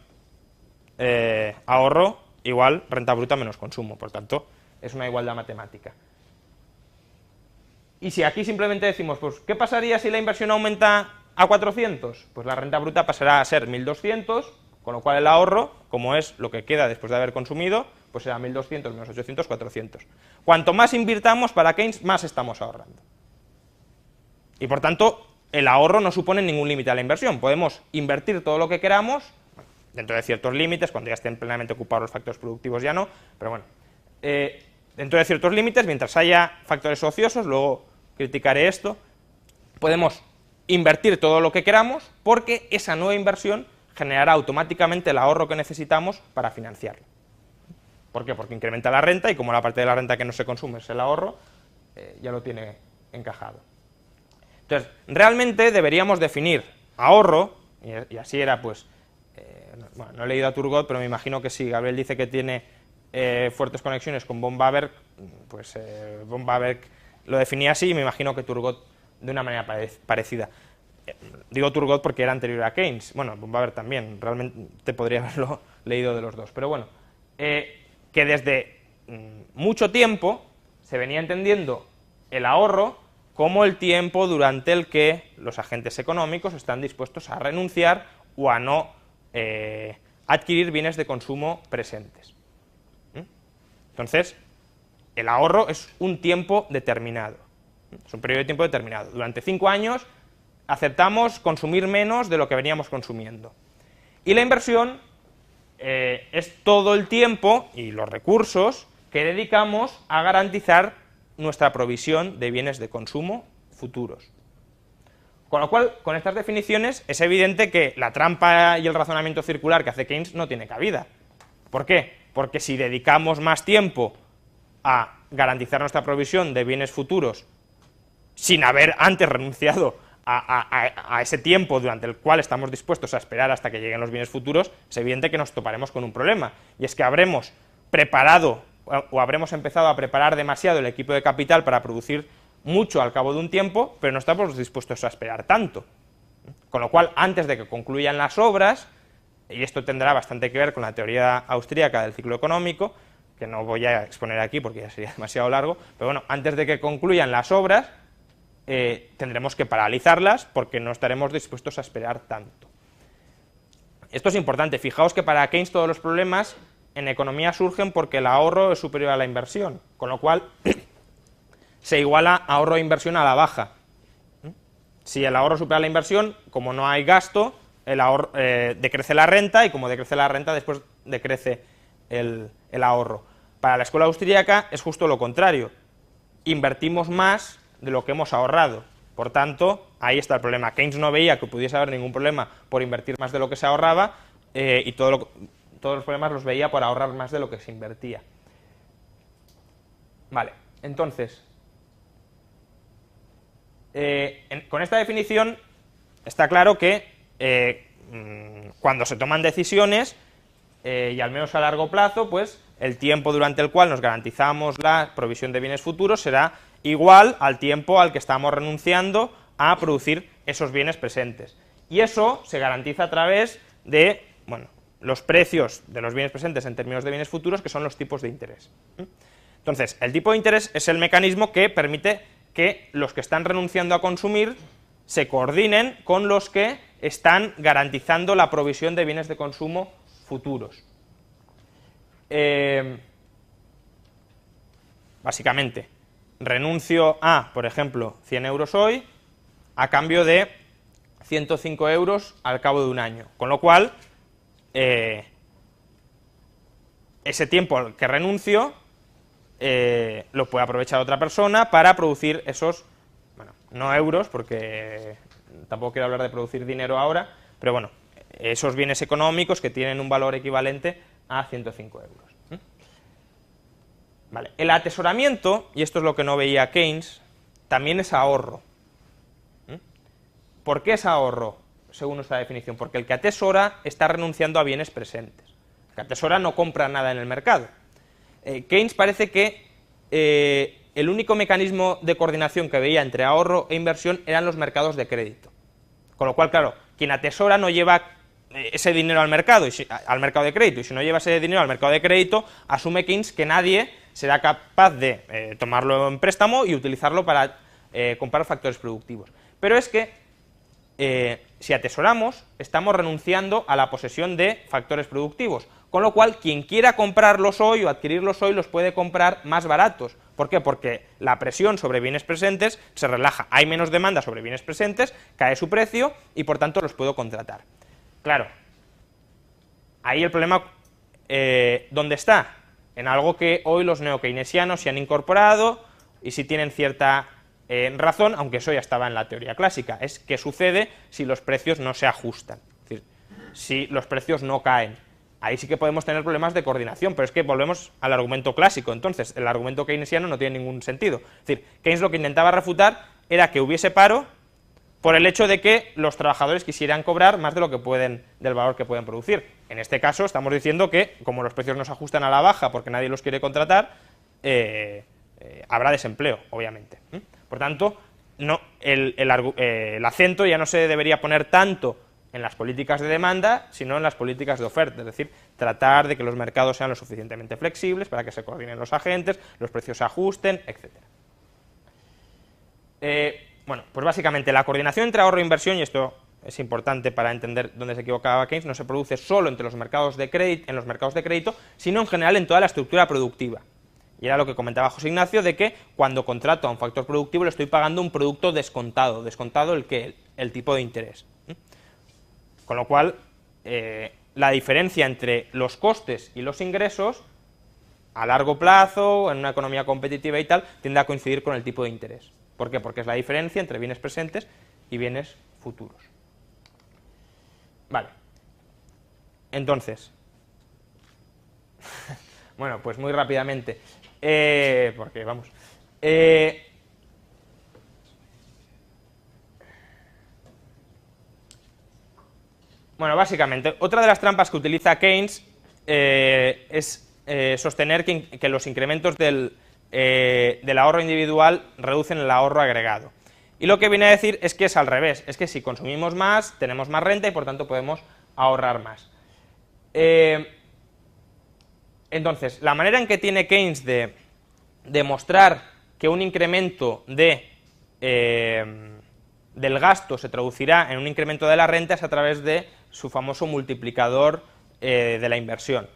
ahorro igual renta bruta menos consumo. Por tanto, es una igualdad matemática. Y si aquí simplemente decimos, pues, ¿qué pasaría si la inversión aumenta a 400? Pues la renta bruta pasará a ser 1200, con lo cual el ahorro, como es lo que queda después de haber consumido, pues será 1200 menos 800, 400. Cuanto más invirtamos para Keynes, más estamos ahorrando. Y por tanto, el ahorro no supone ningún límite a la inversión. Podemos invertir todo lo que queramos, dentro de ciertos límites, cuando ya estén plenamente ocupados los factores productivos ya no, pero bueno, dentro de ciertos límites, mientras haya factores ociosos, luego criticaré esto, podemos invertir todo lo que queramos porque esa nueva inversión generará automáticamente el ahorro que necesitamos para financiarlo. ¿Por qué? Porque incrementa la renta y como la parte de la renta que no se consume es el ahorro, ya lo tiene encajado. Entonces, realmente deberíamos definir ahorro, y así era pues, bueno, no he leído a Turgot, pero me imagino que sí, Gabriel dice que tiene fuertes conexiones con von Baber, pues von Baber lo definía así y me imagino que Turgot de una manera parecida. Digo Turgot porque era anterior a Keynes, bueno, von Baber también, realmente podría haberlo leído de los dos, pero bueno, que desde mucho tiempo se venía entendiendo el ahorro como el tiempo durante el que los agentes económicos están dispuestos a renunciar o a no adquirir bienes de consumo presentes. Entonces, el ahorro es un tiempo determinado, es un periodo de tiempo determinado. Durante 5 años aceptamos consumir menos de lo que veníamos consumiendo. Y la inversión es todo el tiempo y los recursos que dedicamos a garantizar nuestra provisión de bienes de consumo futuros. Con lo cual, con estas definiciones, es evidente que la trampa y el razonamiento circular que hace Keynes no tiene cabida. ¿Por qué? Porque si dedicamos más tiempo a garantizar nuestra provisión de bienes futuros sin haber antes renunciado a ese tiempo durante el cual estamos dispuestos a esperar hasta que lleguen los bienes futuros, es evidente que nos toparemos con un problema, y es que habremos preparado o habremos empezado a preparar demasiado el equipo de capital para producir mucho al cabo de un tiempo, pero no estamos dispuestos a esperar tanto. Con lo cual, antes de que concluyan las obras, y esto tendrá bastante que ver con la teoría austríaca del ciclo económico, que no voy a exponer aquí porque ya sería demasiado largo, pero bueno, antes de que concluyan las obras, tendremos que paralizarlas porque no estaremos dispuestos a esperar tanto. Esto es importante, fijaos que para Keynes todos los problemas en economía surgen porque el ahorro es superior a la inversión, con lo cual se iguala ahorro e inversión a la baja. Si el ahorro supera la inversión, como no hay gasto, decrece la renta, y como decrece la renta, después decrece el ahorro. Para la escuela austríaca es justo lo contrario, invertimos más de lo que hemos ahorrado, por tanto, ahí está el problema. Keynes no veía que pudiese haber ningún problema por invertir más de lo que se ahorraba, y todos los problemas los veía por ahorrar más de lo que se invertía. Vale, entonces, con esta definición está claro que cuando se toman decisiones, y al menos a largo plazo, pues el tiempo durante el cual nos garantizamos la provisión de bienes futuros será igual al tiempo al que estamos renunciando a producir esos bienes presentes. Y eso se garantiza a través de, bueno, los precios de los bienes presentes en términos de bienes futuros, que son los tipos de interés. Entonces, el tipo de interés es el mecanismo que permite que los que están renunciando a consumir se coordinen con los que están garantizando la provisión de bienes de consumo futuros. Básicamente, renuncio a, por ejemplo, 100 euros hoy a cambio de 105 euros al cabo de un año, con lo cual ese tiempo al que renuncio lo puede aprovechar otra persona para producir esos, bueno, no euros, porque tampoco quiero hablar de producir dinero ahora, pero bueno, esos bienes económicos que tienen un valor equivalente a 105 euros. Vale. El atesoramiento, y esto es lo que no veía Keynes, también es ahorro. ¿Por qué es ahorro, según nuestra definición? Porque el que atesora está renunciando a bienes presentes. El que atesora no compra nada en el mercado. Keynes parece que el único mecanismo de coordinación que veía entre ahorro e inversión eran los mercados de crédito. Con lo cual, claro, quien atesora no lleva ese dinero al mercado, al mercado de crédito, y si no lleva ese dinero al mercado de crédito, asume Keynes que nadie será capaz de tomarlo en préstamo y utilizarlo para comprar factores productivos. Pero es que si atesoramos, estamos renunciando a la posesión de factores productivos, con lo cual quien quiera comprarlos hoy o adquirirlos hoy los puede comprar más baratos. ¿Por qué? Porque la presión sobre bienes presentes se relaja, hay menos demanda sobre bienes presentes, cae su precio y por tanto los puedo contratar. Claro, ahí el problema, ¿dónde está? En algo que hoy los neokeynesianos se han incorporado y sí tienen cierta razón, aunque eso ya estaba en la teoría clásica, es qué sucede si los precios no se ajustan, es decir, si los precios no caen. Ahí sí que podemos tener problemas de coordinación, pero es que volvemos al argumento clásico, entonces el argumento keynesiano no tiene ningún sentido. Es decir, Keynes lo que intentaba refutar era que hubiese paro por el hecho de que los trabajadores quisieran cobrar más de lo que pueden, del valor que pueden producir. En este caso estamos diciendo que, como los precios no se ajustan a la baja porque nadie los quiere contratar, habrá desempleo, obviamente. Por tanto, no, el acento ya no se debería poner tanto en las políticas de demanda, sino en las políticas de oferta, es decir, tratar de que los mercados sean lo suficientemente flexibles para que se coordinen los agentes, los precios se ajusten, etc. Bueno, pues básicamente la coordinación entre ahorro e inversión, y esto es importante para entender dónde se equivocaba Keynes, no se produce solo entre los mercados de crédito, en los mercados de crédito, sino en general en toda la estructura productiva. Y era lo que comentaba José Ignacio, de que cuando contrato a un factor productivo le estoy pagando un producto descontado el tipo de interés. Con lo cual, la diferencia entre los costes y los ingresos, a largo plazo, en una economía competitiva y tal, tiende a coincidir con el tipo de interés. ¿Por qué? Porque es la diferencia entre bienes presentes y bienes futuros. Vale. Entonces, bueno, pues muy rápidamente, porque vamos, bueno, básicamente, otra de las trampas que utiliza Keynes es sostener que los incrementos del ahorro individual reducen el ahorro agregado. Y lo que viene a decir es que es al revés, es que si consumimos más, tenemos más renta y por tanto podemos ahorrar más. Entonces, la manera en que tiene Keynes de demostrar que un incremento del gasto se traducirá en un incremento de la renta es a través de su famoso multiplicador de la inversión.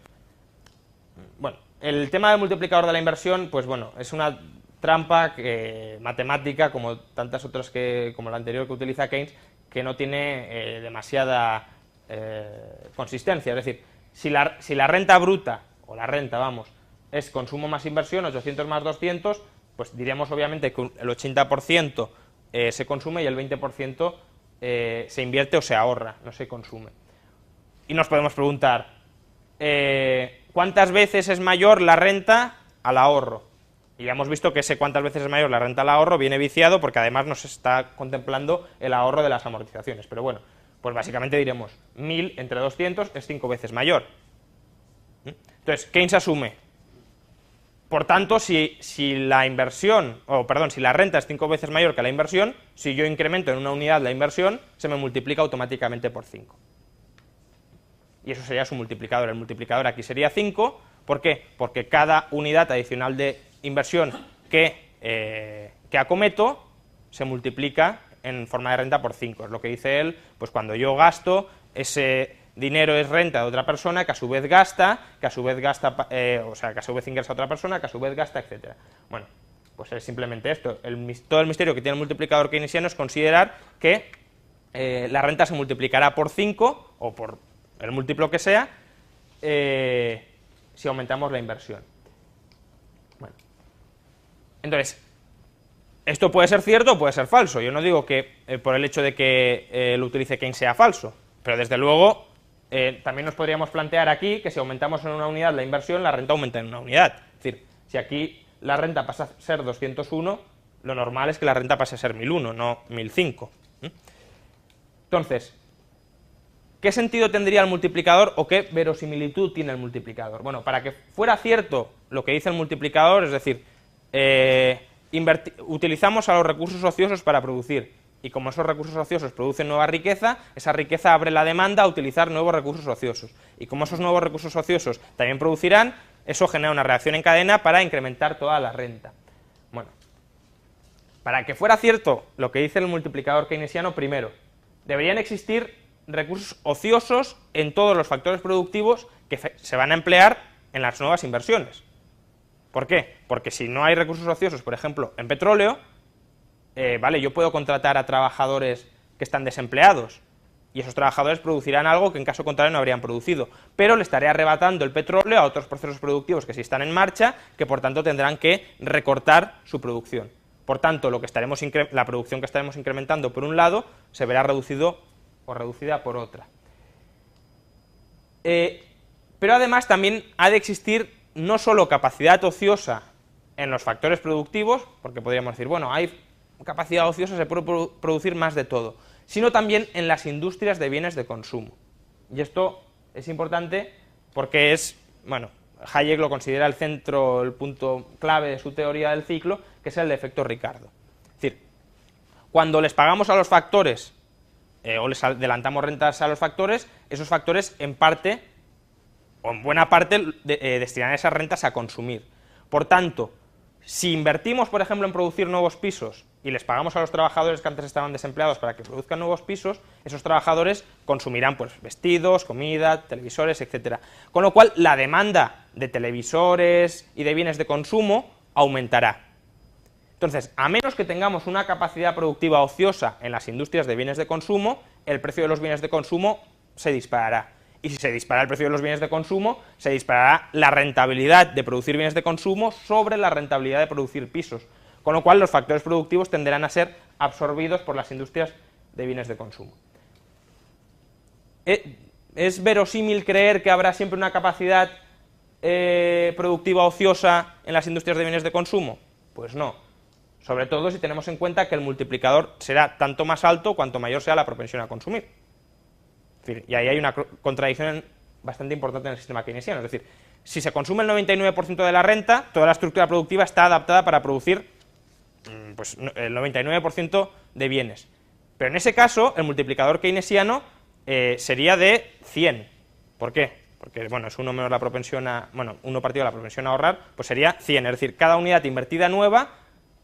Bueno, el tema del multiplicador de la inversión, pues bueno, es una trampa matemática, como tantas otras como la anterior que utiliza Keynes, que no tiene demasiada consistencia. Es decir, si la renta bruta, o la renta, vamos, es consumo más inversión, 800 más 200, pues diríamos obviamente que el 80% se consume y el 20% se invierte o se ahorra, no se consume. Y nos podemos preguntar, ¿cuántas veces es mayor la renta al ahorro? Y ya hemos visto que ese cuántas veces es mayor la renta al ahorro viene viciado porque además nos está contemplando el ahorro de las amortizaciones. Pero bueno, Pues básicamente diremos 1000 entre 200 es 5 veces mayor. Entonces, Keynes asume, por tanto, si la inversión, si la renta es 5 veces mayor que la inversión, si yo incremento en una unidad la inversión, se me multiplica automáticamente por 5. Y eso sería su multiplicador. El multiplicador aquí sería 5. ¿Por qué? Porque cada unidad adicional de inversión que acometo se multiplica en forma de renta por 5. Es lo que dice él, pues cuando yo gasto, ese dinero es renta de otra persona, que a su vez gasta, que a su vez ingresa a otra persona, que a su vez gasta, etc. Bueno, pues es simplemente esto. Todo el misterio que tiene el multiplicador keynesiano es considerar que la renta se multiplicará por 5, o por el múltiplo que sea, si aumentamos la inversión. Bueno, entonces, esto puede ser cierto o puede ser falso. Yo no digo que por el hecho de que lo utilice Keynes sea falso, pero desde luego también nos podríamos plantear aquí que si aumentamos en una unidad la inversión, la renta aumenta en una unidad. Es decir, si aquí la renta pasa a ser 201, lo normal es que la renta pase a ser 1001, no 1005. Entonces, ¿qué sentido tendría el multiplicador o qué verosimilitud tiene el multiplicador? Bueno, para que fuera cierto lo que dice el multiplicador, es decir, utilizamos a los recursos ociosos para producir, y como esos recursos ociosos producen nueva riqueza, esa riqueza abre la demanda a utilizar nuevos recursos ociosos, y como esos nuevos recursos ociosos también producirán, eso genera una reacción en cadena para incrementar toda la renta. Bueno, para que fuera cierto lo que dice el multiplicador keynesiano, primero, deberían existir recursos ociosos en todos los factores productivos que se van a emplear en las nuevas inversiones. ¿Por qué? Porque si no hay recursos ociosos, por ejemplo, en petróleo, vale, yo puedo contratar a trabajadores que están desempleados, y esos trabajadores producirán algo que en caso contrario no habrían producido, pero le estaré arrebatando el petróleo a otros procesos productivos que sí están en marcha, que por tanto tendrán que recortar su producción. Por tanto, la producción que estaremos incrementando por un lado se verá reducido o reducida por otra. Pero además también ha de existir no solo capacidad ociosa en los factores productivos, porque podríamos decir, bueno, hay capacidad ociosa, se puede producir más de todo, sino también en las industrias de bienes de consumo. Y esto es importante porque Hayek lo considera el centro, el punto clave de su teoría del ciclo, que es el de efecto Ricardo. Es decir, cuando les pagamos a los factores o les adelantamos rentas a los factores, esos factores en parte, o en buena parte, destinarán esas rentas a consumir. Por tanto, si invertimos, por ejemplo, en producir nuevos pisos y les pagamos a los trabajadores que antes estaban desempleados para que produzcan nuevos pisos, esos trabajadores consumirán pues vestidos, comida, televisores, etc. Con lo cual, la demanda de televisores y de bienes de consumo aumentará. Entonces, a menos que tengamos una capacidad productiva ociosa en las industrias de bienes de consumo, el precio de los bienes de consumo se disparará. Y si se dispara el precio de los bienes de consumo, se disparará la rentabilidad de producir bienes de consumo sobre la rentabilidad de producir pisos, con lo cual los factores productivos tenderán a ser absorbidos por las industrias de bienes de consumo. ¿Es verosímil creer que habrá siempre una capacidad productiva ociosa en las industrias de bienes de consumo? Pues no, sobre todo si tenemos en cuenta que el multiplicador será tanto más alto cuanto mayor sea la propensión a consumir. Y ahí hay una contradicción bastante importante en el sistema keynesiano. Es decir, si se consume el 99% de la renta, toda la estructura productiva está adaptada para producir pues, el 99% de bienes. Pero en ese caso, el multiplicador keynesiano sería de 100. ¿Por qué? Porque es 1 menos la propensión a... 1 partido de la propensión a ahorrar, pues sería 100. Es decir, cada unidad invertida nueva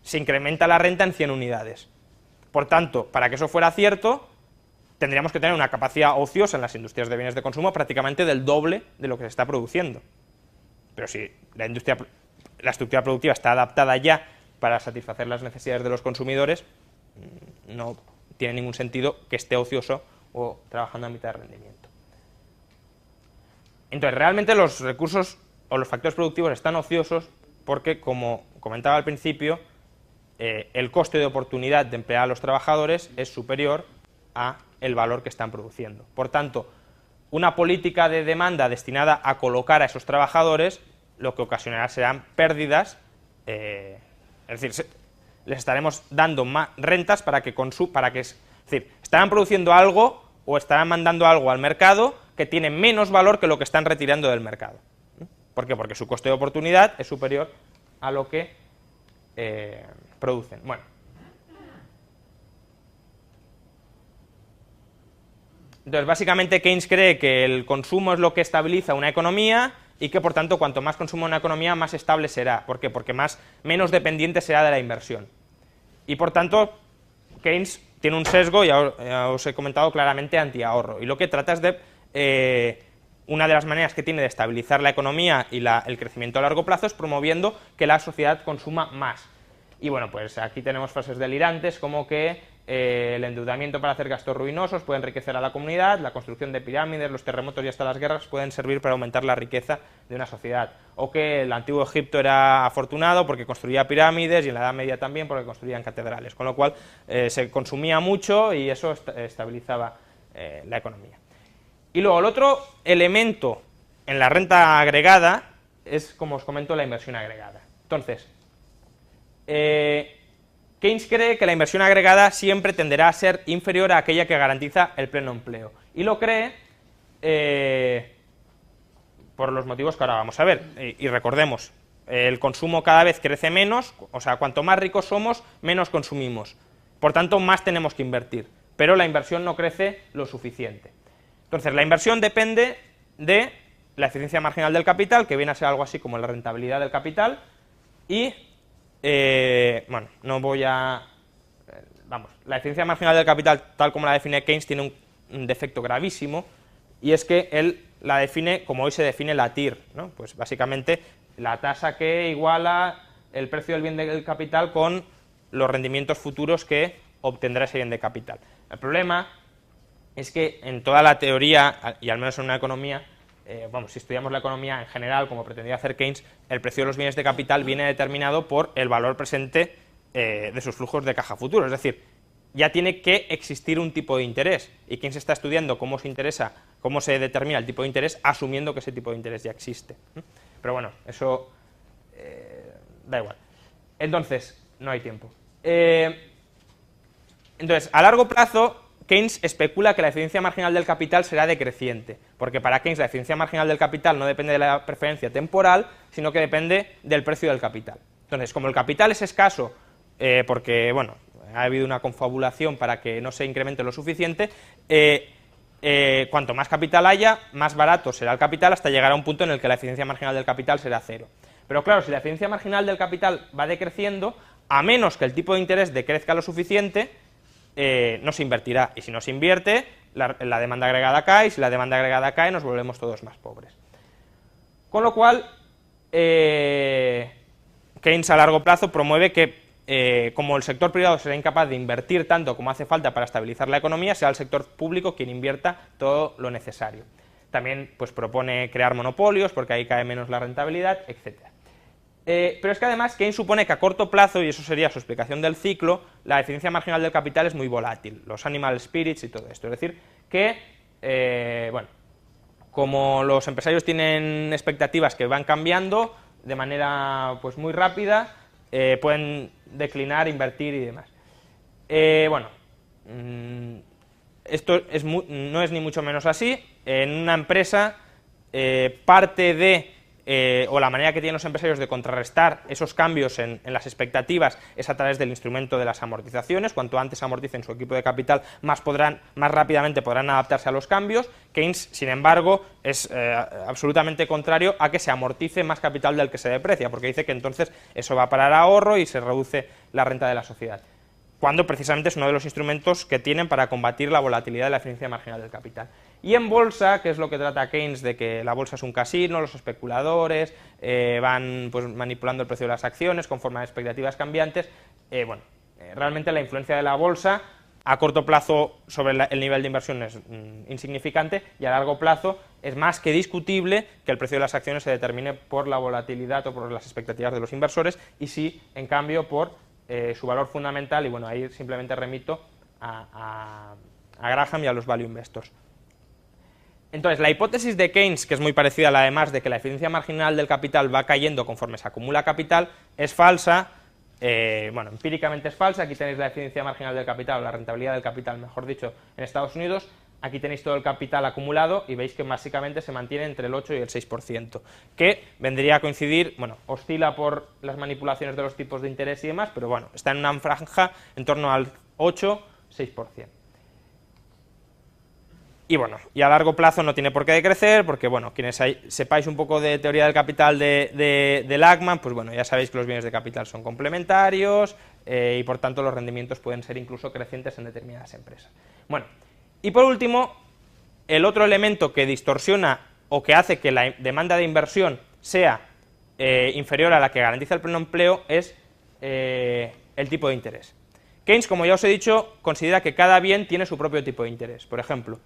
se incrementa la renta en 100 unidades. Por tanto, para que eso fuera cierto, tendríamos que tener una capacidad ociosa en las industrias de bienes de consumo prácticamente del doble de lo que se está produciendo. Pero si la estructura productiva está adaptada ya para satisfacer las necesidades de los consumidores, no tiene ningún sentido que esté ocioso o trabajando a mitad de rendimiento. Entonces, realmente los recursos o los factores productivos están ociosos porque, como comentaba al principio, el coste de oportunidad de emplear a los trabajadores es superior a el valor que están produciendo. Por tanto, una política de demanda destinada a colocar a esos trabajadores lo que ocasionará serán pérdidas, es decir, les estaremos dando más rentas para que es decir, estarán produciendo algo o estarán mandando algo al mercado que tiene menos valor que lo que están retirando del mercado. ¿Por qué? Porque su coste de oportunidad es superior a lo que producen. Bueno. Entonces, básicamente Keynes cree que el consumo es lo que estabiliza una economía y que, por tanto, cuanto más consumo una economía, más estable será. ¿Por qué? Porque menos dependiente será de la inversión. Y, por tanto, Keynes tiene un sesgo, ya os he comentado claramente, antiahorro. Y lo que trata es de... una de las maneras que tiene de estabilizar la economía y el crecimiento a largo plazo es promoviendo que la sociedad consuma más. Y bueno, pues aquí tenemos frases delirantes como que el endeudamiento para hacer gastos ruinosos puede enriquecer a la comunidad, la construcción de pirámides, los terremotos y hasta las guerras pueden servir para aumentar la riqueza de una sociedad. O que el antiguo Egipto era afortunado porque construía pirámides y en la Edad Media también porque construían catedrales, con lo cual se consumía mucho y eso estabilizaba la economía. Y luego el otro elemento en la renta agregada es, como os comento, la inversión agregada. Entonces, Keynes cree que la inversión agregada siempre tenderá a ser inferior a aquella que garantiza el pleno empleo. Y lo cree por los motivos que ahora vamos a ver. Y recordemos, el consumo cada vez crece menos, o sea, cuanto más ricos somos, menos consumimos. Por tanto, más tenemos que invertir. Pero la inversión no crece lo suficiente. Entonces, la inversión depende de la eficiencia marginal del capital, que viene a ser algo así como la rentabilidad del capital, y, bueno, no voy a... Vamos, la eficiencia marginal del capital, tal como la define Keynes, tiene un defecto gravísimo, y es que él la define como hoy se define la TIR, ¿no? Pues básicamente la tasa que iguala el precio del bien del capital con los rendimientos futuros que obtendrá ese bien de capital. El problema es que en toda la teoría, y al menos en una economía, si estudiamos la economía en general, como pretendía hacer Keynes, el precio de los bienes de capital viene determinado por el valor presente de sus flujos de caja futuros, es decir, ya tiene que existir un tipo de interés, y Keynes está estudiando cómo se determina el tipo de interés, asumiendo que ese tipo de interés ya existe. Pero bueno, eso da igual. Entonces, no hay tiempo. Entonces, a largo plazo, Keynes especula que la eficiencia marginal del capital será decreciente, porque para Keynes la eficiencia marginal del capital no depende de la preferencia temporal, sino que depende del precio del capital. Entonces, como el capital es escaso, porque, bueno, ha habido una confabulación para que no se incremente lo suficiente, cuanto más capital haya, más barato será el capital hasta llegar a un punto en el que la eficiencia marginal del capital será cero. Pero claro, si la eficiencia marginal del capital va decreciendo, a menos que el tipo de interés decrezca lo suficiente, no se invertirá, y si no se invierte, la demanda agregada cae, y si la demanda agregada cae, nos volvemos todos más pobres. Con lo cual, Keynes a largo plazo promueve que, como el sector privado será incapaz de invertir tanto como hace falta para estabilizar la economía, sea el sector público quien invierta todo lo necesario. También pues, propone crear monopolios, porque ahí cae menos la rentabilidad, etc. Pero es que además Keynes supone que a corto plazo, y eso sería su explicación del ciclo, la eficiencia marginal del capital es muy volátil, los animal spirits y todo esto. Es decir, que, bueno, como los empresarios tienen expectativas que van cambiando de manera pues muy rápida, pueden declinar, invertir y demás. Bueno, esto no es ni mucho menos así. En una empresa, parte de o la manera que tienen los empresarios de contrarrestar esos cambios en las expectativas es a través del instrumento de las amortizaciones. Cuanto antes amorticen su equipo de capital, más rápidamente podrán adaptarse a los cambios. Keynes, sin embargo, es absolutamente contrario a que se amortice más capital del que se deprecia, porque dice que entonces eso va a parar a ahorro y se reduce la renta de la sociedad, cuando precisamente es uno de los instrumentos que tienen para combatir la volatilidad de la eficiencia marginal del capital. Y en bolsa, que es lo que trata Keynes, de que la bolsa es un casino, los especuladores van pues, manipulando el precio de las acciones conforme a expectativas cambiantes, realmente la influencia de la bolsa a corto plazo sobre el nivel de inversión es insignificante, y a largo plazo es más que discutible que el precio de las acciones se determine por la volatilidad o por las expectativas de los inversores, y sí, en cambio, por su valor fundamental, y bueno, ahí simplemente remito a Graham y a los value investors. Entonces, la hipótesis de Keynes, que es muy parecida a la además de que la eficiencia marginal del capital va cayendo conforme se acumula capital, es falsa, empíricamente es falsa. Aquí tenéis la eficiencia marginal del capital, o la rentabilidad del capital, mejor dicho, en Estados Unidos, aquí tenéis todo el capital acumulado y veis que básicamente se mantiene entre el 8 y el 6%, que vendría a coincidir, bueno, oscila por las manipulaciones de los tipos de interés y demás, pero bueno, está en una franja en torno al 8-6%. Y bueno, y a largo plazo no tiene por qué decrecer, porque bueno, quienes sepáis un poco de teoría del capital de Lachman, pues bueno, ya sabéis que los bienes de capital son complementarios y por tanto los rendimientos pueden ser incluso crecientes en determinadas empresas. Bueno, y por último, el otro elemento que distorsiona o que hace que la demanda de inversión sea inferior a la que garantiza el pleno empleo es el tipo de interés. Keynes, como ya os he dicho, considera que cada bien tiene su propio tipo de interés. Por ejemplo,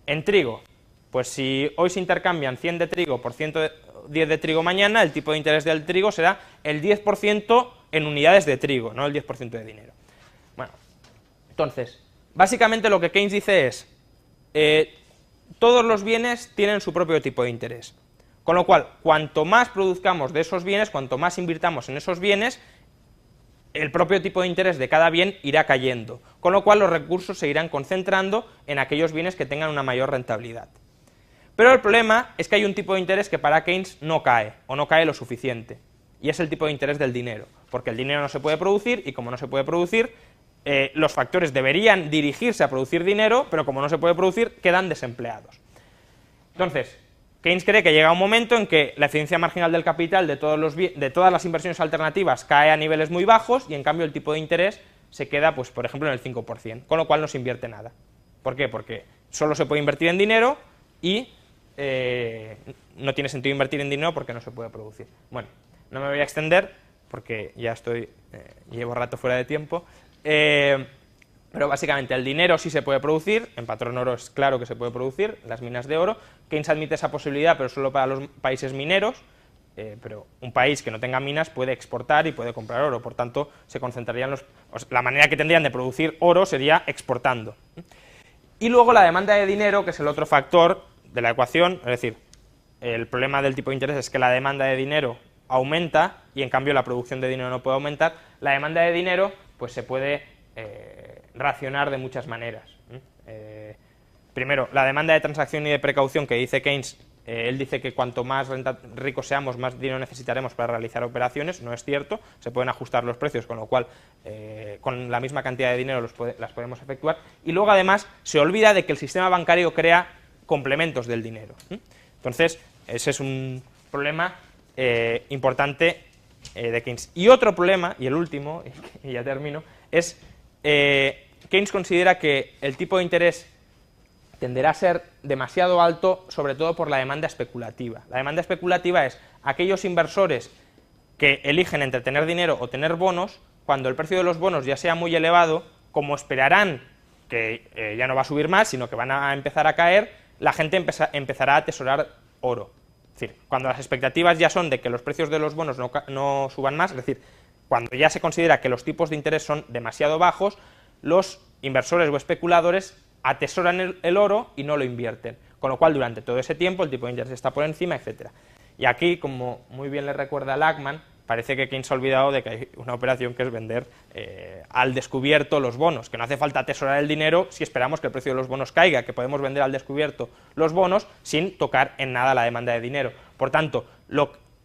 en trigo, pues si hoy se intercambian 100 de trigo por 110 de trigo mañana, el tipo de interés del trigo será el 10% en unidades de trigo, no el 10% de dinero. Bueno, entonces, básicamente lo que Keynes dice es, todos los bienes tienen su propio tipo de interés, con lo cual, cuanto más produzcamos de esos bienes, cuanto más invirtamos en esos bienes, el propio tipo de interés de cada bien irá cayendo, con lo cual los recursos se irán concentrando en aquellos bienes que tengan una mayor rentabilidad. Pero el problema es que hay un tipo de interés que para Keynes no cae, o no cae lo suficiente, y es el tipo de interés del dinero, porque el dinero no se puede producir, y como no se puede producir, los factores deberían dirigirse a producir dinero, pero como no se puede producir, quedan desempleados. Entonces, Keynes cree que llega un momento en que la eficiencia marginal del capital de todas las inversiones alternativas cae a niveles muy bajos y en cambio el tipo de interés se queda, pues, por ejemplo, en el 5%, con lo cual no se invierte nada. ¿Por qué? Porque solo se puede invertir en dinero y no tiene sentido invertir en dinero porque no se puede producir. Bueno, no me voy a extender porque ya llevo rato fuera de tiempo. Pero básicamente el dinero sí se puede producir, en patrón oro es claro que se puede producir, las minas de oro. Keynes admite esa posibilidad, pero solo para los países mineros, pero un país que no tenga minas puede exportar y puede comprar oro, por tanto se concentrarían la manera que tendrían de producir oro sería exportando. Y luego la demanda de dinero, que es el otro factor de la ecuación, es decir, el problema del tipo de interés es que la demanda de dinero aumenta y en cambio la producción de dinero no puede aumentar. La demanda de dinero pues se puede racionar de muchas maneras. Primero, la demanda de transacción y de precaución que dice Keynes, él dice que cuanto más ricos seamos, más dinero necesitaremos para realizar operaciones. No es cierto, se pueden ajustar los precios, con lo cual con la misma cantidad de dinero las podemos efectuar. Y luego además se olvida de que el sistema bancario crea complementos del dinero. Entonces, ese es un problema importante de Keynes. Y otro problema, y el último, y ya termino, es Keynes considera que el tipo de interés tenderá a ser demasiado alto, sobre todo por la demanda especulativa. La demanda especulativa es aquellos inversores que eligen entre tener dinero o tener bonos, cuando el precio de los bonos ya sea muy elevado, como esperarán que ya no va a subir más, sino que van a empezar a caer, la gente empezará a atesorar oro. Es decir, cuando las expectativas ya son de que los precios de los bonos no suban más, es decir, cuando ya se considera que los tipos de interés son demasiado bajos, los inversores o especuladores atesoran el oro y no lo invierten, con lo cual durante todo ese tiempo el tipo de interés está por encima, etc. Y aquí, como muy bien le recuerda a Lachman, parece que Keynes ha olvidado de que hay una operación que es vender al descubierto los bonos, que no hace falta atesorar el dinero si esperamos que el precio de los bonos caiga, que podemos vender al descubierto los bonos sin tocar en nada la demanda de dinero. Por tanto,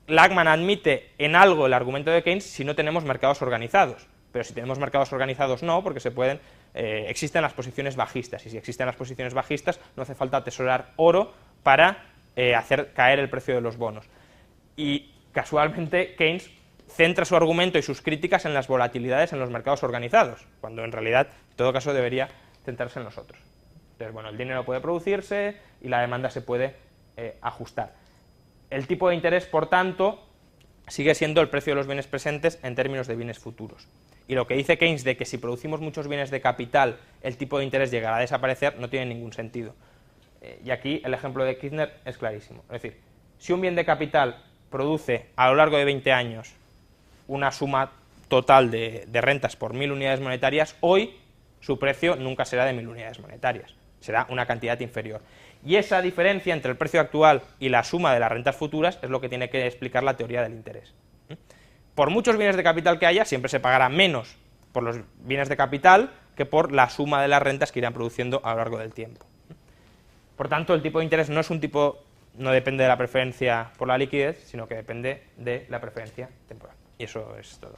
Lachman admite en algo el argumento de Keynes si no tenemos mercados organizados, pero si tenemos mercados organizados no, porque existen las posiciones bajistas, y si existen las posiciones bajistas no hace falta atesorar oro para hacer caer el precio de los bonos. Y casualmente Keynes centra su argumento y sus críticas en las volatilidades en los mercados organizados, cuando en realidad en todo caso debería centrarse en los otros. Entonces, bueno, el dinero puede producirse y la demanda se puede ajustar. El tipo de interés, por tanto, sigue siendo el precio de los bienes presentes en términos de bienes futuros. Y lo que dice Keynes de que si producimos muchos bienes de capital el tipo de interés llegará a desaparecer no tiene ningún sentido. Y aquí el ejemplo de Kirchner es clarísimo. Es decir, si un bien de capital produce a lo largo de 20 años una suma total de rentas por 1000 unidades monetarias, hoy su precio nunca será de 1000 unidades monetarias, será una cantidad inferior. Y esa diferencia entre el precio actual y la suma de las rentas futuras es lo que tiene que explicar la teoría del interés. Por muchos bienes de capital que haya, siempre se pagará menos por los bienes de capital que por la suma de las rentas que irán produciendo a lo largo del tiempo. Por tanto, el tipo de interés no depende de la preferencia por la liquidez, sino que depende de la preferencia temporal. Y eso es todo.